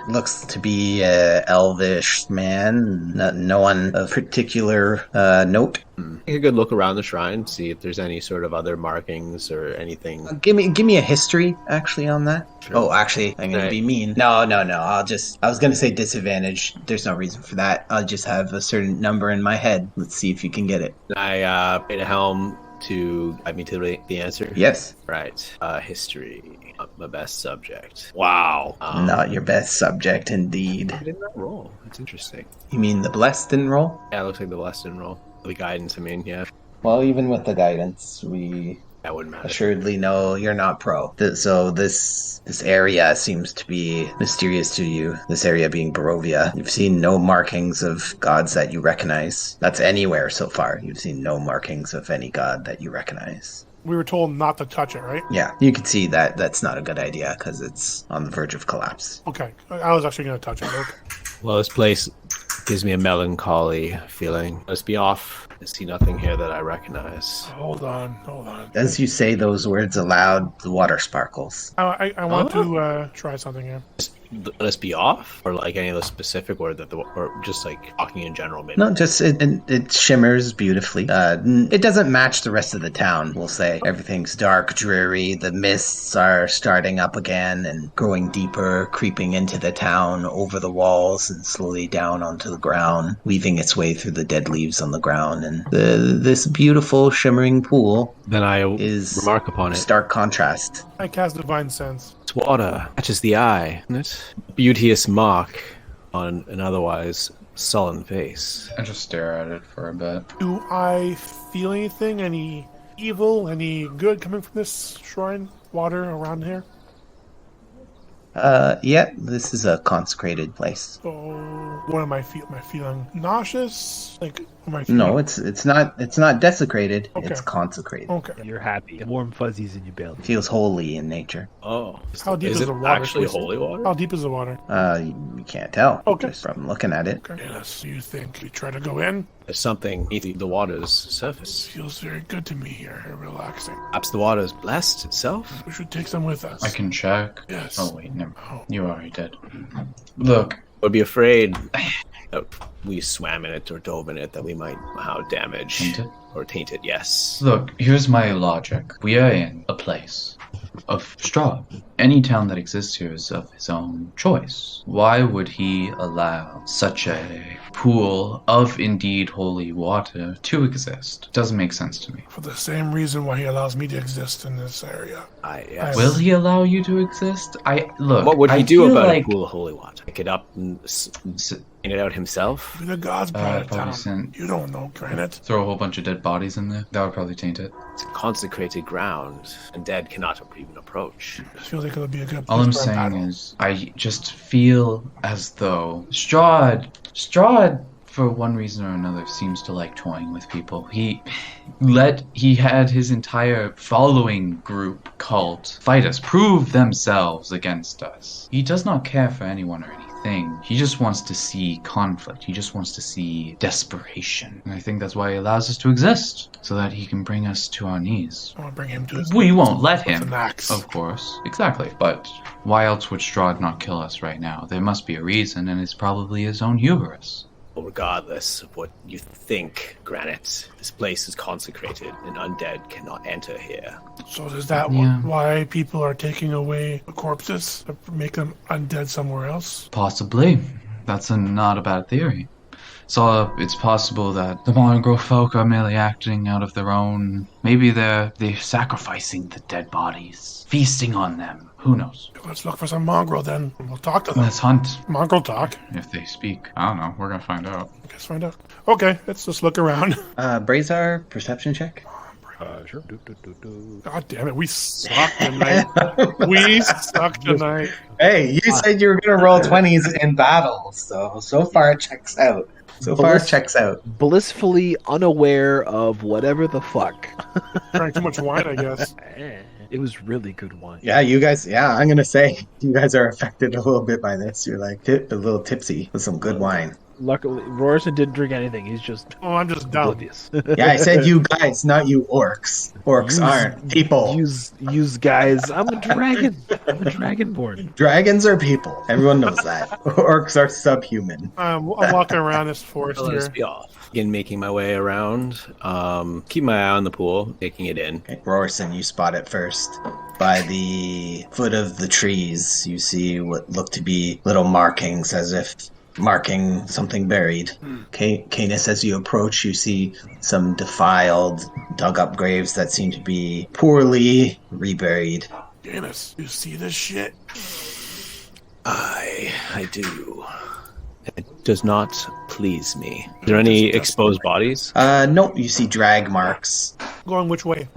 S5: looks to be a elvish man. No one of particular note.
S2: Take a good look around the shrine, see if there's any sort of other markings or anything.
S5: Give me a history actually on that.
S2: Sure.
S5: Oh, actually, I'm gonna
S2: Right.
S5: be mean. No. I was gonna say disadvantage. There's no reason for that. I'll just have a certain number in my head. Let's see if you can get it.
S2: I paid a helm to guide me to the answer.
S5: Yes.
S2: Right. History. Not my best subject. Wow.
S5: Not your best subject, indeed.
S2: I did not roll. It's interesting.
S5: You mean the blessed didn't roll?
S2: Yeah, it looks like the blessed didn't roll. The guidance, I mean, yeah.
S5: Well, even with the guidance, we
S2: That wouldn't matter.
S5: assuredly know you're not pro. So this area seems to be mysterious to you. This area being Barovia. You've seen no markings of gods that you recognize. That's anywhere so far. You've seen no markings of any god that you recognize.
S3: We were told not to touch it, right?
S5: Yeah, you can see that that's not a good idea because it's on the verge of collapse.
S3: Okay, I was actually going to touch it. Okay.
S2: Well, this place gives me a melancholy feeling. Let's be off. I see nothing here that I recognize.
S3: Hold on.
S5: As you say those words aloud, the water sparkles.
S3: I want to try something here.
S2: let us be off, or like any of the specific, or or just like talking in general? Maybe.
S5: No, just it shimmers beautifully. It doesn't match the rest of the town, we'll say. Everything's dark, dreary. The mists are starting up again and growing deeper, creeping into the town, over the walls and slowly down onto the ground, weaving its way through the dead leaves on the ground. And this beautiful shimmering pool
S2: Then I
S5: is
S2: remark upon
S5: a
S2: it.
S5: stark contrast.
S3: I cast Divine Sense.
S2: It's water, catches the eye, isn't it? Beauteous mock on an otherwise sullen face.
S4: I just stare at it for a bit.
S3: Do I feel anything? Any evil? Any good coming from this shrine? Water around here?
S5: Yeah, this is a consecrated place.
S3: So, what am I feeling? Am I feeling nauseous? Like, am I feeling...
S5: No, it's not desecrated.
S3: Okay.
S5: It's consecrated.
S3: Okay.
S6: You're happy. Warm fuzzies in your belly.
S5: It feels holy in nature.
S2: Oh,
S3: How deep is
S2: it
S3: the water?
S2: actually holy water?
S3: How deep is the water?
S5: You can't tell.
S3: Okay.
S5: Just from looking at it.
S3: Okay. Yes. Do you think we try to go in?
S2: There's something beneath the water's surface.
S3: Feels very good to me here. Relaxing.
S2: Perhaps the water is blessed itself.
S3: We should take some with us.
S4: I can check.
S3: Yes.
S4: Oh wait, never.
S3: Oh.
S4: You already did. Look,
S2: Would be afraid that we swam in it or dove in it that we might damage
S4: Taint it?
S2: or taint it. Yes.
S4: look. Here's my logic. We are in a place of straw. Any town that exists here is of his own choice. Why would he allow such a pool of indeed holy water to exist? Doesn't make sense to me.
S3: For the same reason why he allows me to exist in this area.
S2: Yes.
S4: Will he allow you to exist?
S2: What would he
S4: I
S2: do
S4: feel
S2: about
S4: like
S2: a pool of holy water? Pick it up and paint it out himself?
S3: Be the gods brought it
S4: probably
S3: down.
S4: sent-
S3: You don't know, Granite.
S4: throw a whole bunch of dead bodies in there? That would probably taint it.
S2: It's consecrated ground, and dead cannot even approach.
S3: I feel like it'll be a good
S4: All I'm
S3: place for a
S4: saying
S3: battle.
S4: is, I just feel as though Strahd, for one reason or another, seems to like toying with people. He had his entire following group cult fight us, prove themselves against us. He does not care for anyone or anything. He just wants to see conflict. He just wants to see desperation. And I think that's why he allows us to exist, so that he can bring us to our knees.
S3: I want to bring him to his
S4: We won't let
S3: with
S4: him.
S3: an axe.
S4: Of course. Exactly. But why else would Strahd not kill us right now? There must be a reason, and it's probably his own hubris.
S2: Well, regardless of what you think, Granite, this place is consecrated, and undead cannot enter here.
S3: So is that
S4: Yeah.
S3: why people are taking away the corpses to make them undead somewhere else?
S4: Possibly. That's not a bad theory. So it's possible that the mongrel folk are merely acting out of their own... Maybe they're sacrificing the dead bodies, feasting on them. Who knows?
S3: Let's look for some mongrel then. We'll talk to them.
S4: Let's hunt.
S3: Mongrel talk.
S4: If they speak. I don't know. We're gonna find out.
S3: Let's find out. Okay, let's just look around.
S5: Brazar, perception check.
S6: Sure.
S3: God damn it, we suck tonight. We suck tonight.
S5: Hey, you said you were gonna roll 20s in battle, so far it checks out. So far it checks out.
S6: Blissfully unaware of whatever the fuck.
S3: Drank too much wine, I guess.
S6: It was really good wine.
S5: Yeah, you guys. Yeah, I'm gonna say you guys are affected a little bit by this. You're like a little tipsy with some good wine.
S6: Luckily, Rorson didn't drink anything. He's just
S3: Oh, I'm just dumb.
S6: oblivious.
S5: Yeah, I said you guys, not you orcs. Orcs aren't people.
S6: Use guys. I'm a dragon. I'm a dragonborn.
S5: Dragons are people. Everyone knows that. Orcs are subhuman.
S3: I'm walking around this forest
S2: Let us
S3: here.
S2: be off. Begin making my way around. Keep my eye on the pool, taking it in.
S5: Okay, Rorson, you spot it first. By the foot of the trees, you see what look to be little markings, as if marking something buried. Canis, as you approach, you see some defiled, dug-up graves that seem to be poorly reburied.
S3: Canis, you see this shit?
S2: I do. It does not please me. Are there any exposed bodies?
S5: No, you see drag marks,
S3: Going which way?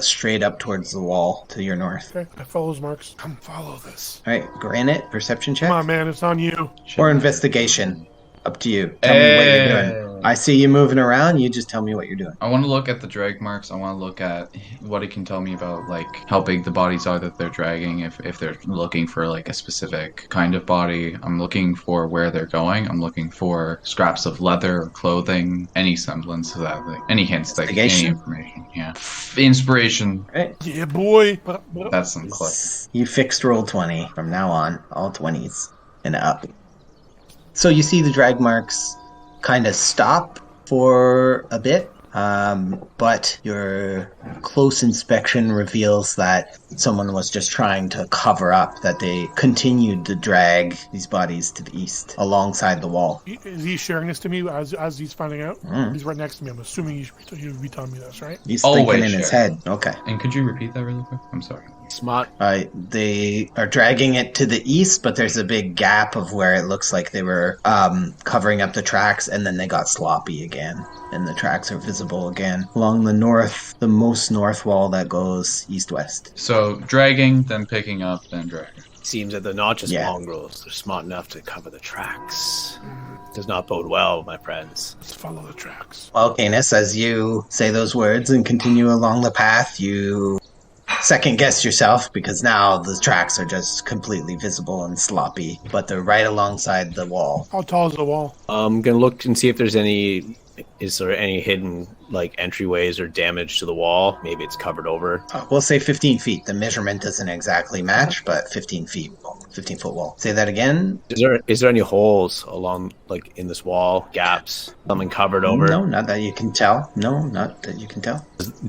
S5: straight up towards the wall to your north.
S3: Okay, I follow those marks. Come follow this.
S5: Alright, Granite, perception check?
S3: Come on, man, it's on you.
S5: Or investigation. Up to you. Tell me what you're doing. I see you moving around, you just tell me what you're doing.
S4: I want to look at the drag marks. I want to look at what it can tell me about, like, how big the bodies are that they're dragging, if they're looking for, like, a specific kind of body. I'm looking for where they're going. I'm looking for scraps of leather or clothing, any semblance of that, like, any hints, like, any
S5: Investigation?
S4: information. Yeah. Inspiration.
S5: Right.
S3: Yeah, boy.
S4: That's some clip.
S5: You fixed roll 20 from now on. All 20s. and up. So you see the drag marks kind of stop for a bit, but your close inspection reveals that someone was just trying to cover up, that they continued to drag these bodies to the east alongside the wall.
S3: Is he sharing this to me as he's finding out?
S5: Mm.
S3: He's right next to me. I'm assuming he would be telling me this, right?
S5: He's
S4: Always
S5: thinking in his
S4: share.
S5: head. Okay.
S4: And could you repeat that really quick? I'm sorry.
S6: Smart.
S5: They are dragging it to the east, but there's a big gap of where it looks like they were covering up the tracks, and then they got sloppy again, and the tracks are visible again along the most north wall that goes east-west.
S4: So dragging, then picking up, then dragging.
S2: Seems that they're not just
S5: Yeah.
S2: mongrels. They're smart enough to cover the tracks. Does not bode well, my friends.
S3: Let's follow the tracks.
S5: Well, Canis, as you say those words and continue along the path, you second guess yourself, because now the tracks are just completely visible and sloppy, but they're right alongside the wall.
S3: How tall is the wall?
S2: I'm gonna look and see if there's any. Is there any hidden like entryways or damage to the wall? Maybe it's covered over.
S5: We'll say 15 feet. The measurement doesn't exactly match, but 15 feet, 15-foot wall. Say that again.
S2: Is there any holes along like in this wall? Gaps? Something covered over?
S5: No, not that you can tell. No, not that you can tell.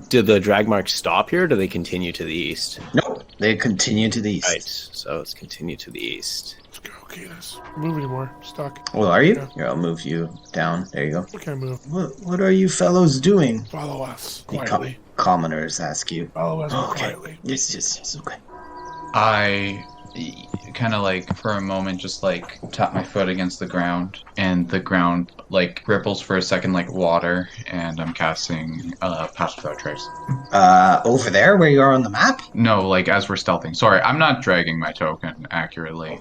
S2: Did the drag marks stop here? Or do they continue to the east?
S5: Nope, they continue to the east.
S2: Right. So let's continue to the east.
S3: Let's go, Canis. Move anymore. Stuck.
S5: Well, are you?
S3: Yeah.
S5: Here, I'll move you down. There you go.
S3: We can't move.
S5: What are you fellows doing?
S3: Follow us
S5: The
S3: quietly.
S5: commoners ask you.
S3: Follow us
S5: Okay.
S3: quietly.
S5: Yes, okay.
S4: I kind of like for a moment just like tap my foot against the ground, and the ground like ripples for a second like water, and I'm casting Pass Without Trace.
S5: Over there where you are on the map?
S4: No, like as we're stealthing. Sorry, I'm not dragging my token accurately.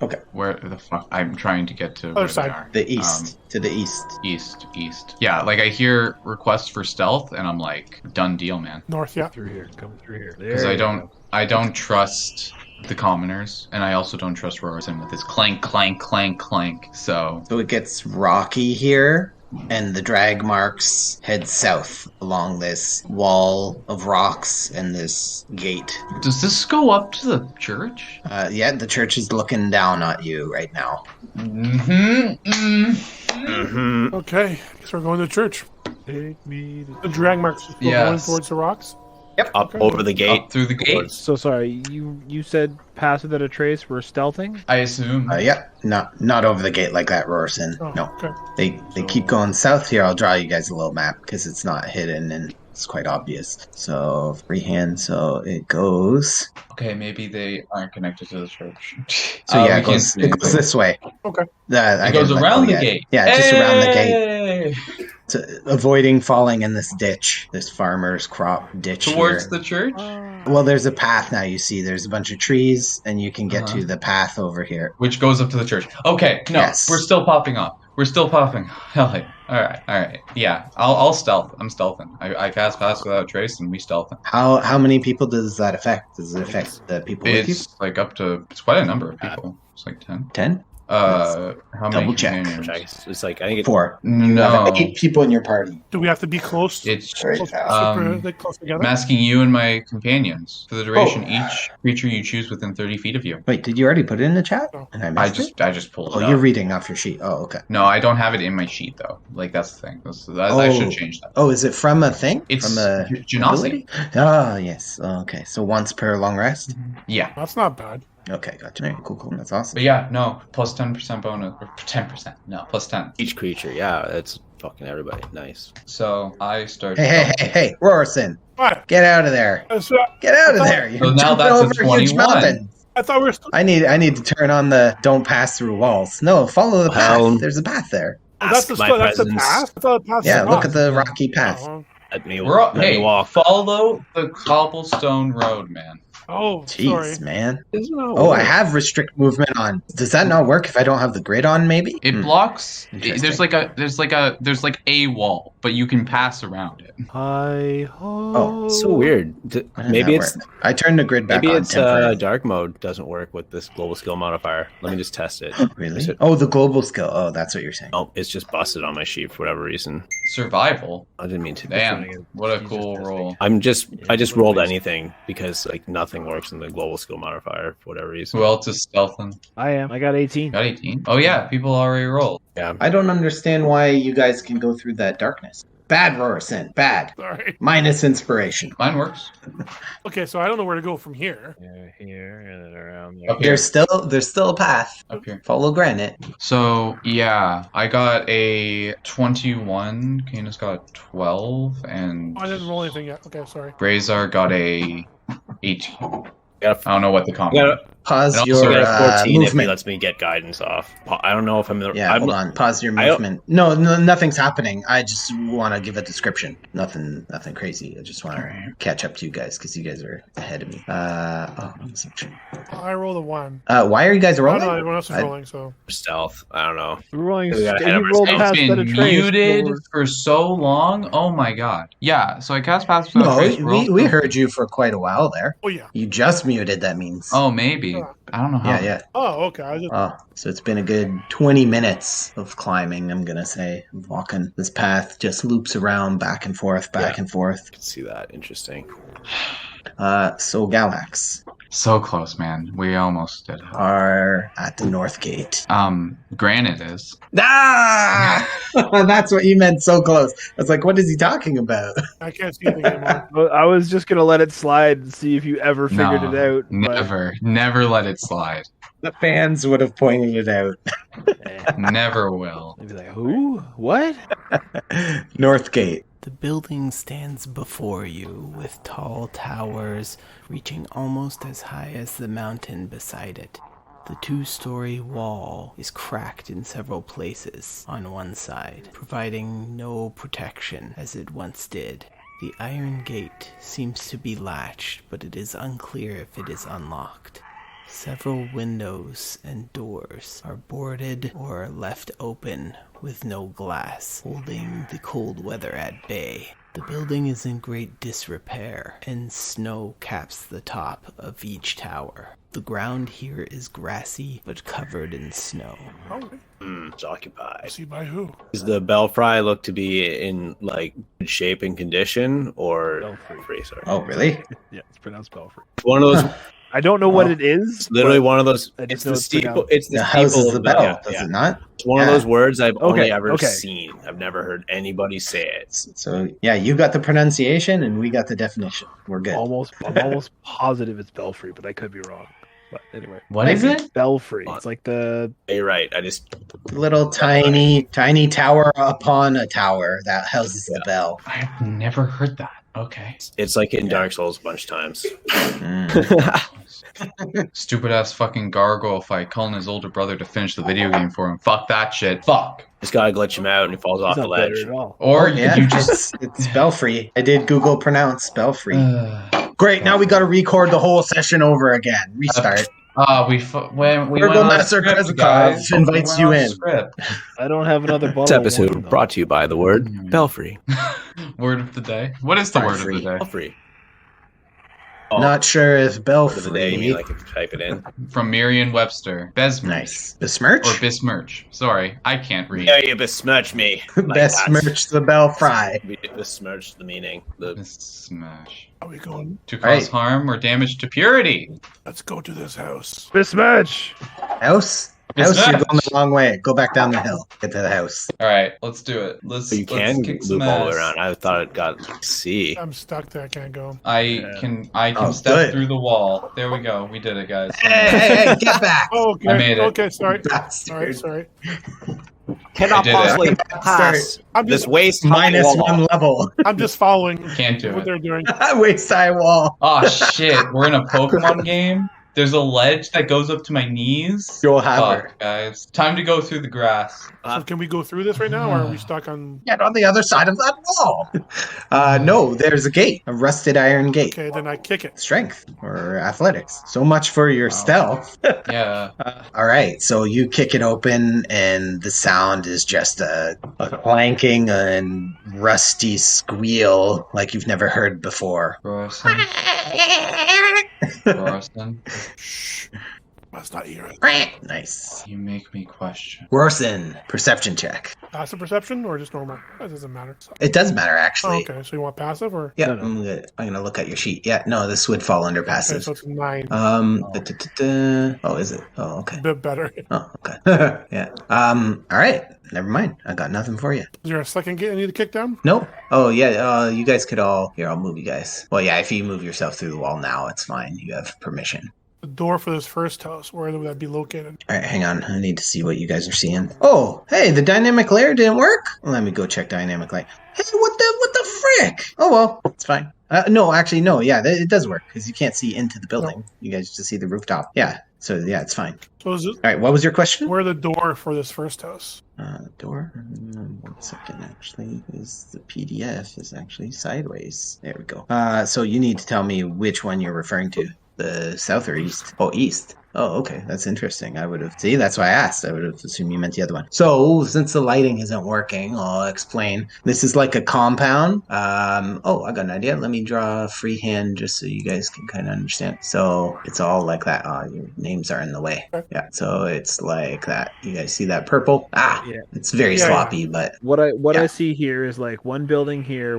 S5: Okay.
S4: Where the fuck? I'm trying to get to
S3: Other
S4: where
S3: side.
S4: they are.
S5: The east. To the east.
S4: East. Yeah, like I hear requests for stealth, and I'm like, done deal, man.
S3: North, yeah.
S6: Through here. Come through here.
S4: Because I don't trust the commoners, and I also don't trust Rorison with his clank, clank, clank, clank. So
S5: So it gets rocky here, and the drag marks head south along this wall of rocks and this gate.
S4: does this go up to the church?
S5: Yeah, the church is looking down at you right now.
S2: Mm-hmm.
S3: Okay. So we're going to church.
S6: Take me to...
S3: The drag marks are still going
S4: Yes.
S3: towards the rocks.
S2: Up
S3: Okay.
S2: over the gate.
S4: Up through the gate?
S6: So sorry, you said pass without a trace. We're stealthing.
S4: I assume.
S5: Yep, not over the gate like that, Rorson.
S3: Oh,
S5: No,
S3: okay.
S5: they keep going south here. I'll draw you guys a little map because it's not hidden and it's quite obvious. So freehand, so it goes.
S4: Okay, maybe they aren't connected to the church.
S5: So yeah,
S4: we
S5: it
S4: can't
S5: goes
S4: see
S5: it goes
S4: anything.
S5: this way.
S3: Okay.
S5: I
S4: It goes
S5: didn't let
S4: around
S5: go
S4: the
S5: yet.
S4: gate.
S5: Yeah, just around the gate.
S4: Hey!
S5: So, avoiding falling in this ditch, this farmer's crop ditch
S4: Towards
S5: here.
S4: the church?
S5: Well, there's a path now. You see, there's a bunch of trees, and you can get to the path over here.
S4: Which goes up to the church. Okay, no,
S5: Yes.
S4: we're still popping up. We're still popping. Hell yeah. Alright. Yeah, I'll stealth. I'm stealthing. I cast Pass Without Trace, and we stealthing.
S5: How many people does that affect? Does it affect the people with you?
S4: It's like up to, it's quite a number of people. It's like 10.
S5: 10?
S4: How many
S5: double check.
S4: companions?
S2: Which I guess it's like I think it's
S5: 4. You
S4: No.
S5: have 8 people in your party.
S3: Do we have to be close?
S4: It's
S5: Right.
S3: Close together?
S4: I'm asking you and my companions. For the duration,
S5: Oh.
S4: each creature you choose within 30 feet of you.
S5: Wait, did you already put it in the chat?
S3: No.
S5: And I
S4: I
S5: missed it?
S4: just pulled
S5: Oh,
S4: it
S5: you're
S4: up.
S5: reading off your sheet. Oh, okay.
S4: No, I don't have it in my sheet though. Like that's the thing. I should change that.
S5: Oh, is it from a thing?
S4: It's
S5: from a
S4: Genasi.
S5: ability? Oh, yes. Oh, okay. So once per long rest?
S4: Yeah.
S3: That's not bad.
S5: Okay, gotcha. All right, cool. That's awesome.
S4: But yeah, no, plus 10% bonus. Or 10%. No, plus 10.
S2: each creature. Yeah, that's fucking everybody. Nice.
S4: So I start.
S5: Hey, Rorson,
S3: What?
S5: get out of there.
S3: I
S5: Get out of there. You're
S4: So now
S5: jumping
S4: that's a
S5: over huge
S4: 21.
S5: mountain.
S3: thought we were still...
S5: I need to turn on the don't pass through walls. No, follow the
S2: Well,
S5: path. There's a path there.
S3: That's the
S2: my
S3: path?
S2: presence.
S3: I thought the path
S5: Yeah,
S3: was
S5: look at
S3: off.
S5: the rocky path.
S3: Oh,
S2: Let me,
S4: We're
S2: let me
S4: hey,
S2: walk.
S4: follow the cobblestone road, man.
S3: oh,
S5: Jeez,
S3: sorry.
S5: man.
S6: There's no
S5: Oh, I
S6: way.
S5: have restrict movement on. Does that not work if I don't have the grid on? Maybe.
S4: It blocks.
S5: Interesting.
S4: There's like a wall, but but you can pass around it.
S6: Hi ho.
S5: Oh,
S2: So weird. Maybe
S5: that
S2: it's
S5: worked. I turned the grid back
S2: maybe
S5: on
S2: it's
S5: temporarily.
S2: dark mode doesn't work with this global skill modifier. Let me just test it.
S5: Really?
S2: Is it-
S5: Oh, the global skill. Oh, that's what you're saying.
S2: Oh, it's just busted on my sheet for whatever reason.
S4: Survival.
S2: I didn't mean to.
S4: Damn, what a
S6: He's
S4: cool
S6: just
S4: roll.
S2: I just
S6: Yeah,
S2: rolled
S6: waste.
S2: anything because like nothing works in the global skill modifier for whatever reason.
S4: Who else is stealthing?
S6: I am. I got 18.
S4: Got 18? Oh yeah, people already rolled.
S2: Yeah.
S5: I don't understand why you guys can go through that darkness. Bad, Rorison. Bad.
S3: Sorry.
S5: Minus inspiration.
S4: Mine works.
S3: Okay, so I don't know where to go from here.
S6: Here and then around there.
S4: Up here.
S5: There's still a path.
S4: Up here.
S5: Follow granite.
S4: So yeah, I got a 21. Kana's got 12, and
S3: Oh, I didn't roll anything yet. Okay, sorry.
S4: Grazar got a 18.
S2: Got
S4: I don't know what the combo.
S2: got
S5: Pause
S4: And
S5: your
S4: also
S2: I got a 14 if he
S5: movement.
S2: lets me get guidance off. I don't know if I'm the.
S5: Yeah,
S2: I'm,
S5: hold on. Pause your
S2: I don't-
S5: movement. No, nothing's happening. I just want to give a description. Nothing crazy. I just want to catch up to you guys because you guys are ahead of me. Section.
S3: I rolled a 1.
S5: Why are you guys
S3: I
S5: rolling?
S3: don't know, everyone else is
S5: I-
S3: rolling, so.
S2: Stealth. I don't know.
S6: We're rolling.
S2: We got
S6: You
S2: ahead of
S6: rolled
S2: ourselves.
S6: past
S4: It's
S6: better
S4: been
S6: trace.
S4: muted
S6: Lord.
S4: for so long. Oh my god. Yeah, so I cast Pass Without
S5: No,
S4: Trace. We're
S5: we
S4: also-
S5: heard you for quite a while there.
S3: Oh, yeah.
S5: You just muted, that means.
S4: Oh, maybe. I don't know how.
S5: Yeah.
S3: Oh, okay. I was just,
S5: Oh, so it's been a good 20 minutes of climbing, I'm going to say. Walking this path just loops around back and forth, back and forth.
S2: I can see that. Interesting.
S5: So Galax
S4: So close, man. We almost did it.
S5: are at the north gate.
S4: Granite is.
S5: Ah! That's what you meant, so close. I was like, what is he talking about?
S3: I can't see anything anymore.
S6: Well, I was just gonna let it slide and see if you ever figured it out. but-
S4: Never let it slide.
S5: The fans would have pointed it out.
S4: Never will.
S6: They'd be like, who? What?
S5: North gate.
S1: The building stands before you with tall towers reaching almost as high as the mountain beside it. The 2-story wall is cracked in several places on one side, providing no protection as it once did. The iron gate seems to be latched, but it is unclear if it is unlocked. Several windows and doors are boarded or left open with no glass, holding the cold weather at bay. The building is in great disrepair, and snow caps the top of each tower. The ground here is grassy, but covered in snow.
S3: Oh,
S2: It's occupied.
S3: see by who?
S2: Does the Bellfry look to be in like good shape and condition, or
S6: Bellfry.
S2: Sorry.
S5: Oh, really?
S6: Yeah, it's pronounced Bellfry.
S2: One of those.
S6: I don't know what it is.
S2: It's literally
S6: but
S2: one of those.
S6: I
S2: It's
S6: just know
S2: the
S6: it's
S2: steeple.
S6: pronounced-
S2: It's the
S5: The house
S2: steeple
S5: is the
S2: of
S5: bell,
S2: yeah,
S5: does
S2: yeah.
S5: it not?
S2: It's one of
S5: Yeah.
S2: those words I've only
S6: Okay,
S2: ever
S6: okay.
S2: seen. I've never heard anybody say it.
S5: So, yeah, you got the pronunciation and we got the definition. We're good.
S6: I'm almost positive it's Belfry, but I could be wrong. But anyway,
S4: What is it?
S6: Belfry. It's like the
S2: You're right. I just
S5: Little tiny tower upon a tower that houses the bell.
S4: I've never heard that. Okay.
S2: it's like in Dark Souls a bunch of times.
S4: Stupid ass fucking gargoyle fight, calling his older brother to finish the video game for him. Fuck that shit. Fuck.
S2: Just gotta glitch him out and he falls off
S6: it's
S2: the
S6: not better
S2: ledge.
S6: at all.
S4: Or
S5: Yeah,
S4: you just.
S5: it's Belfry. I did Google pronounce Belfry. Great, now we got to record the whole session over again. Restart.
S4: When we
S5: Virgo
S4: went on
S5: Master
S4: script,
S5: Krezk
S4: guys.
S5: invites
S4: We
S5: you
S4: went on
S5: in.
S4: script.
S6: I don't have another bottle.
S2: This
S6: of
S2: episode
S6: wine, though.
S2: brought to you by the word Belfry.
S4: Word of the day. What is the word of the day?
S2: Belfry. Oh,
S5: Not sure if
S2: word of the day. You
S5: Belfry.
S2: mean like if you type it in?
S4: From Merriam-Webster. Besmirch.
S5: Nice. Besmirch?
S4: Or besmirch. Sorry, I can't read.
S2: Yeah, you besmirch me.
S5: Besmirch the Belfry.
S2: We besmirch the meaning. The
S4: Besmirch.
S3: Are we going?
S4: To cause
S5: Right.
S4: harm or damage to purity.
S3: Let's go to this house.
S6: Mismatch.
S5: House? House, you're going the wrong way. Go back down the hill. Get to the house.
S4: All right, let's do it. Let's.
S2: you
S4: let's
S2: can
S4: kick some
S2: loop all the way
S4: ass.
S2: around. I thought it got C.
S3: I'm stuck there. I can't go.
S4: I can
S5: Oh,
S4: step
S5: good.
S4: through the wall. There we go. We did it, guys.
S5: Hey, get back.
S3: Oh, okay.
S4: I made it.
S3: Okay, sorry.
S5: Bastard.
S3: Sorry.
S2: Cannot
S4: I did it.
S2: possibly
S5: Start.
S2: pass
S3: I'm
S2: this
S3: just,
S2: waist
S5: Minus
S2: wall.
S5: one level.
S3: I'm just following
S4: Can't do
S3: what
S4: it.
S3: they're doing.
S5: Waist high wall.
S4: Oh shit! We're in a Pokemon game. There's a ledge that goes up to my knees.
S5: You'll have
S4: Fuck,
S5: her.
S4: guys. Time to go through the grass.
S3: So can we go through this right now, or are we stuck on?
S5: Get on the other side of that wall. No, there's a gate, a rusted iron gate.
S3: Okay, then I kick it.
S5: Strength or athletics. So much for your stealth.
S4: Yeah.
S5: All right, so you kick it open, and the sound is just a clanking and rusty squeal like you've never heard before.
S4: Royston. Royston.
S3: Shh. Let's not hear it.
S5: Nice.
S4: You make me question.
S5: Rorson, perception check.
S3: Passive perception or just normal? That doesn't matter.
S5: It does matter,
S3: Oh,
S5: actually.
S3: okay, so you want passive or?
S5: Yeah,
S6: No.
S5: I'm gonna look at your sheet. Yeah, no, this would fall under
S3: Okay,
S5: passive.
S3: so it's 9.
S5: Oh, is it? Oh, okay.
S3: A bit better.
S5: Oh, okay. Yeah. All right. Never mind. I got nothing for you.
S3: Is there a second gate I need to kick down?
S5: Nope. Oh, yeah. You guys could all. Here, I'll move you guys. Well, yeah. If you move yourself through the wall now, it's fine. You have permission.
S3: The door for this first house, where would that be located?
S5: All right, hang on. I need to see what you guys are seeing. Oh, hey, the dynamic layer didn't work. Let me go check dynamic layer. Hey, what the frick? Oh well, it's fine. No, actually, no. Yeah, it does work because you can't see into the building. You guys just see the rooftop. Yeah. So yeah, it's fine.
S3: So is it,
S5: All right. What was your question?
S3: where the door for this first house?
S5: Door. 1 second. Actually, is the PDF is actually sideways. There we go. So you need to tell me which one you're referring to. The south or east? Oh, east. Oh, okay. That's interesting. I would have... See, that's why I asked. I would have assumed you meant the other one. So, since the lighting isn't working, I'll explain. This is like a compound. Oh, I got an idea. Let me draw a freehand just so you guys can kind of understand. So, it's all like that. Your names are in the way. Yeah, so it's like that. You guys see that purple?
S6: Yeah.
S5: It's very
S3: Yeah,
S5: sloppy, but...
S6: What
S5: Yeah.
S6: I see here is like one building here,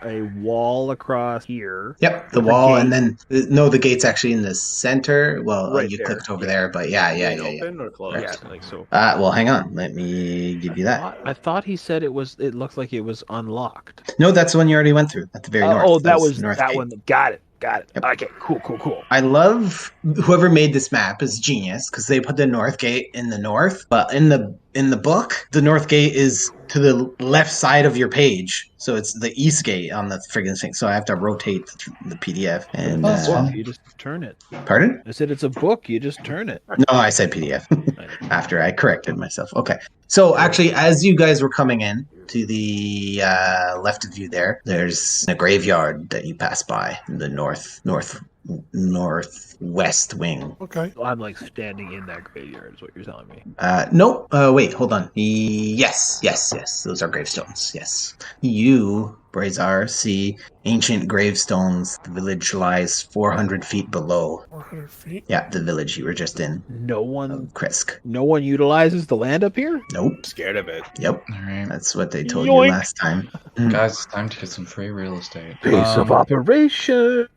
S6: a wall across here.
S5: Yep, the
S6: With a
S5: wall,
S6: gate.
S5: and then... No, the gate's actually in the center. Well,
S6: Right
S5: you
S6: there.
S5: clicked over there, but yeah.
S2: Open or closed?
S6: Yeah, like so.
S5: Well, hang on. Let me give you that.
S6: I thought he said it looked like it was unlocked.
S5: No, that's the one you already went through at the very north.
S6: Oh, that was
S5: North
S6: that
S5: Gate.
S6: one. Got it.
S5: Yep.
S6: Okay, cool.
S5: I love whoever made this map is genius because they put the North Gate in the north, but in the book, the North Gate is to the left side of your page, so it's the East Gate on the friggin' thing. So I have to rotate the PDF. And
S6: You just turn it.
S5: pardon?
S6: I said it's a book. You just turn it.
S5: No, I said PDF after I corrected myself. Okay. So actually, as you guys were coming in to the left of you there's a graveyard that you pass by in the northwest wing.
S3: Okay.
S6: I'm like standing in that graveyard. Is what you're telling me.
S5: No. Wait, hold on. Yes. Those are gravestones. Yes. You, Brazar, see ancient gravestones. The village lies 400 feet below.
S3: 400 feet.
S5: Yeah, the village you were just in.
S6: No one
S5: Krezk.
S6: utilizes the land up here.
S5: Nope.
S2: Scared of it.
S5: Yep.
S4: All right.
S5: That's what they told
S6: Yoink.
S5: you last time.
S4: Guys, it's time to get some free real estate.
S6: Base of operations.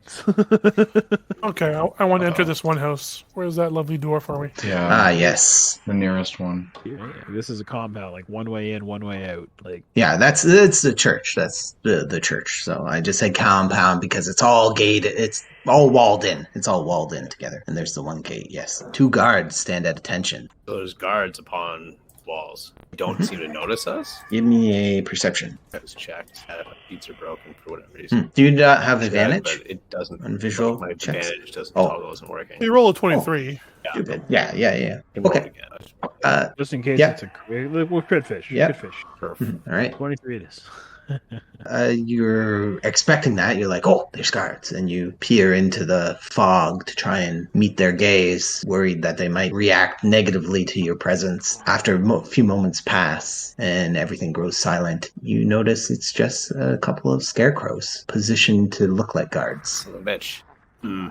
S3: Okay, I want to enter this one house. Where's that lovely door for me?
S4: Yeah,
S5: Yes.
S4: the nearest one.
S6: This is a compound, like one way in, one way out. Like
S5: Yeah, that's the church. That's the church. So I just said compound because it's all gated. It's all walled in. It's all walled in together. And there's the one gate. Yes. 2 guards stand at attention.
S2: So there's guards upon walls. Don't seem to notice us.
S5: Give me a perception.
S2: I was checked. Beats are broken for whatever reason.
S5: Do you not have
S2: Tried,
S5: advantage?
S2: but it doesn't.
S5: On visual
S2: My
S5: checks?
S2: advantage doesn't.
S5: Oh.
S2: Toggle isn't working.
S3: You roll a 23.
S5: Stupid. Yeah.
S2: Can roll
S5: Okay.
S2: again.
S6: just in case
S5: Yeah.
S6: it's we're crit fish.
S5: Yeah.
S6: Crit fish.
S2: Perfect.
S5: All right.
S6: 23 it is.
S5: You're expecting that. You're like, oh, there's guards. And you peer into the fog to try and meet their gaze, worried that they might react negatively to your presence. After a few moments pass and everything grows silent, you notice it's just a couple of scarecrows positioned to look like guards.
S2: Son of a bitch.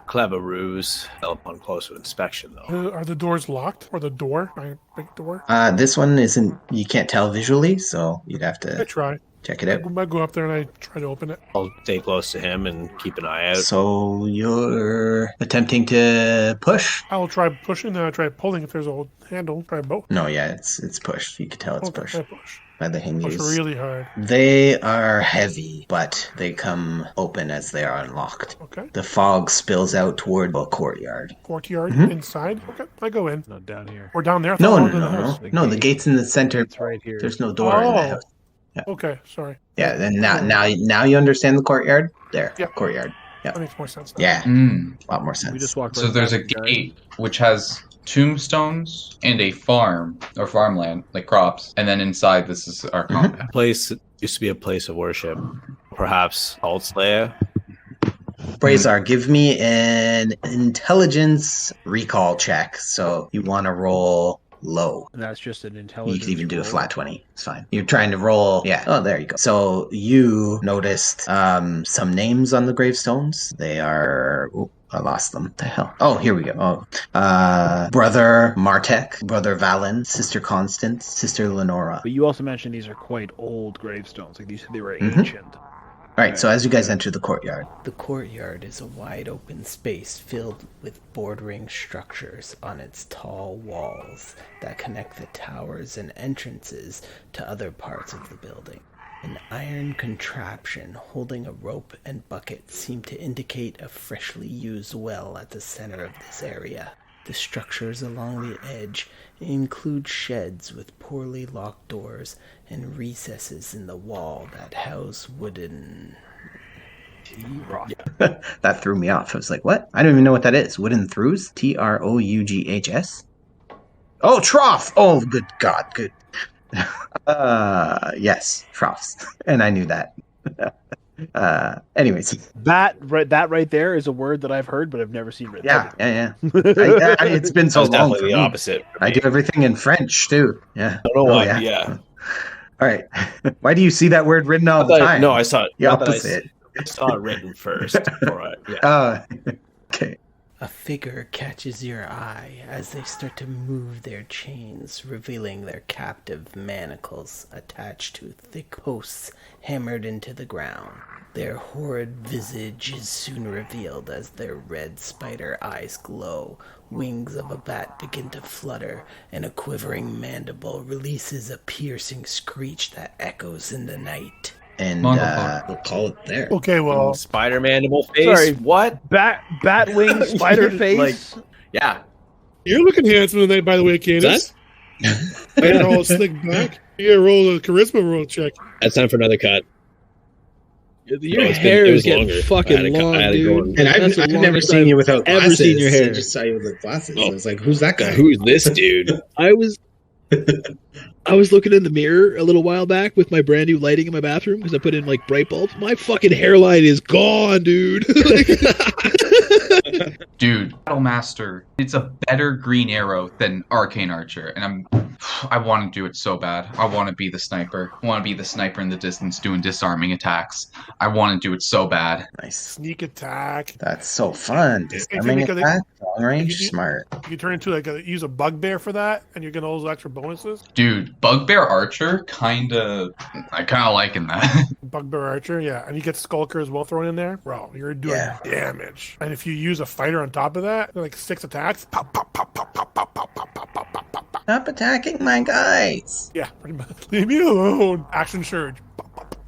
S2: Clever ruse. Fell upon closer inspection, though.
S3: Are the doors locked? Or the door? My big door?
S5: This one isn't, you can't tell visually, so you'd have
S3: I
S5: to
S3: try.
S5: check it out.
S3: I go up there and I try to open it.
S2: I'll stay close to him and keep an eye out.
S5: So you're attempting to push?
S3: I will try pushing, then I try pulling if there's a handle. Try both.
S5: No, yeah, it's pushed. You can tell it's
S3: Okay,
S5: pushed
S3: I push.
S5: by the
S3: Push
S5: hinges.
S3: really hard.
S5: They are heavy, but they come open as they are unlocked.
S3: Okay.
S5: The fog spills out toward a courtyard.
S3: Courtyard inside. Okay, I go in.
S6: No, down here.
S3: We're down there. I
S5: No,
S3: thought
S5: no,
S3: we were in
S5: no,
S3: the
S5: no.
S3: house.
S5: No, the gate's in the center.
S6: It's right here.
S5: There's no door in the house.
S3: Okay, sorry.
S5: Yeah, then now you understand the courtyard? There,
S3: Yeah.
S5: courtyard.
S3: That makes more sense.
S5: Yeah,
S4: Mm.
S5: a lot more
S6: We
S5: sense.
S6: just walk.
S4: So
S6: right
S4: there's a
S6: past the guy.
S4: gate which has tombstones and a farm or farmland, like crops, and then inside this is our compound.
S2: Place used to be a place of worship. Perhaps Cult Slayer.
S5: Brazar, give me an intelligence recall check. So you want to roll low.
S6: And that's just an
S5: You
S6: intelligence.
S5: can even do a
S6: roll.
S5: flat 20. It's fine. You're trying to roll. Yeah. Oh, there you go. So you noticed some names on the gravestones. They are. Ooh, I lost them. What the hell? Oh, here we go. Oh, Brother Martek, Brother Valen, Sister Constance, Sister Lenora.
S6: But you also mentioned these are quite old gravestones. Like these, they were
S5: Mhm.
S6: ancient.
S5: All right, so as you guys enter the courtyard.
S1: The courtyard is a wide open space filled with bordering structures on its tall walls that connect the towers and entrances to other parts of the building. An iron contraption holding a rope and bucket seemed to indicate a freshly used well at the center of this area. The structures along the edge include sheds with poorly locked doors and recesses in the wall that house wooden...
S5: That threw me off. I was like, what? I don't even know what that is. Wooden Throughs? Troughs? Oh, trough! Oh, good God, good. Yes, troughs. And I knew that. Anyways.
S6: That right there is a word that I've heard, but I've never seen written.
S5: Yeah. It's been so
S2: That's
S5: long
S2: definitely
S5: for
S2: the
S5: me.
S2: opposite.
S5: I do everything in French, too. Yeah.
S2: I don't know why.
S5: yeah.
S2: Yeah.
S5: All right. Why do you see that word written all the time?
S2: No, I saw it.
S5: The
S2: not that
S5: opposite.
S2: I saw it written first.
S5: Okay.
S1: A figure catches your eye as they start to move their chains, revealing their captive manacles attached to thick posts hammered into the ground. Their horrid visage is soon revealed as their red spider eyes glow, wings of a bat begin to flutter, and a quivering mandible releases a piercing screech that echoes in the night.
S5: And we'll call it there.
S3: Okay, well,
S2: Spider Mandible face.
S6: Sorry.
S2: What?
S6: Bat wing spider face.
S2: Like, yeah.
S3: you're looking handsome tonight, by the way, Candace. You're all slick back. You gotta roll a charisma roll check.
S7: That's time for another cut.
S10: Your
S7: it's been-
S10: hair
S7: it
S10: is
S7: was
S10: getting
S7: longer. I
S10: fucking
S7: had to cut-
S10: long,
S7: I had to go
S10: dude.
S5: And
S10: That's the
S5: I've never
S10: longest
S5: seen you
S10: I've
S5: without
S10: ever
S5: glasses.
S10: seen your hair.
S5: I just saw you with glasses.
S7: Oh.
S5: I was like, who's that guy?
S7: Who's this dude?
S10: I was looking in the mirror a little while back with my brand new lighting in my bathroom because I put in like bright bulbs. My fucking hairline is gone, dude.
S4: Dude, Battlemaster, it's a better green arrow than Arcane Archer, and I want to do it so bad. I want to be the sniper. I want to be the sniper in the distance doing disarming attacks. I want to do it so bad.
S5: Nice.
S3: Sneak attack.
S5: That's so fun. Disarming
S3: make a-
S5: attack, long range,
S3: you-
S5: smart.
S3: You can turn into use a bugbear for that, and you're getting all those extra bonuses.
S4: Dude, Bugbear Archer, I kinda liking that.
S3: Bugbear Archer, yeah, and you get Skulker as well thrown in there. Bro, you're doing damage. And if you use a fighter on top of that, like 6 attacks, pop, pop, pop, pop, pop, pop, pop, pop, pop, pop, pop, pop, pop.
S5: Stop attacking my guys.
S3: Yeah, pretty much. Leave me alone. Action surge. Pop, pop, pop.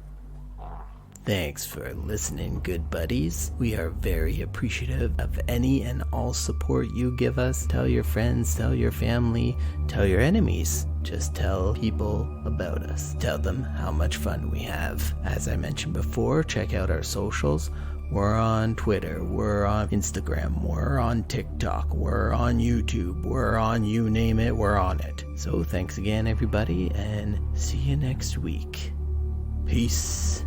S1: Thanks for listening, good buddies. We are very appreciative of any and all support you give us. Tell your friends, tell your family, tell your enemies. Just tell people about us. Tell them how much fun we have. As I mentioned before, check out our socials. We're on Twitter, we're on Instagram, we're on TikTok, we're on YouTube, we're on you name it, we're on it. So thanks again, everybody, and see you next week. Peace.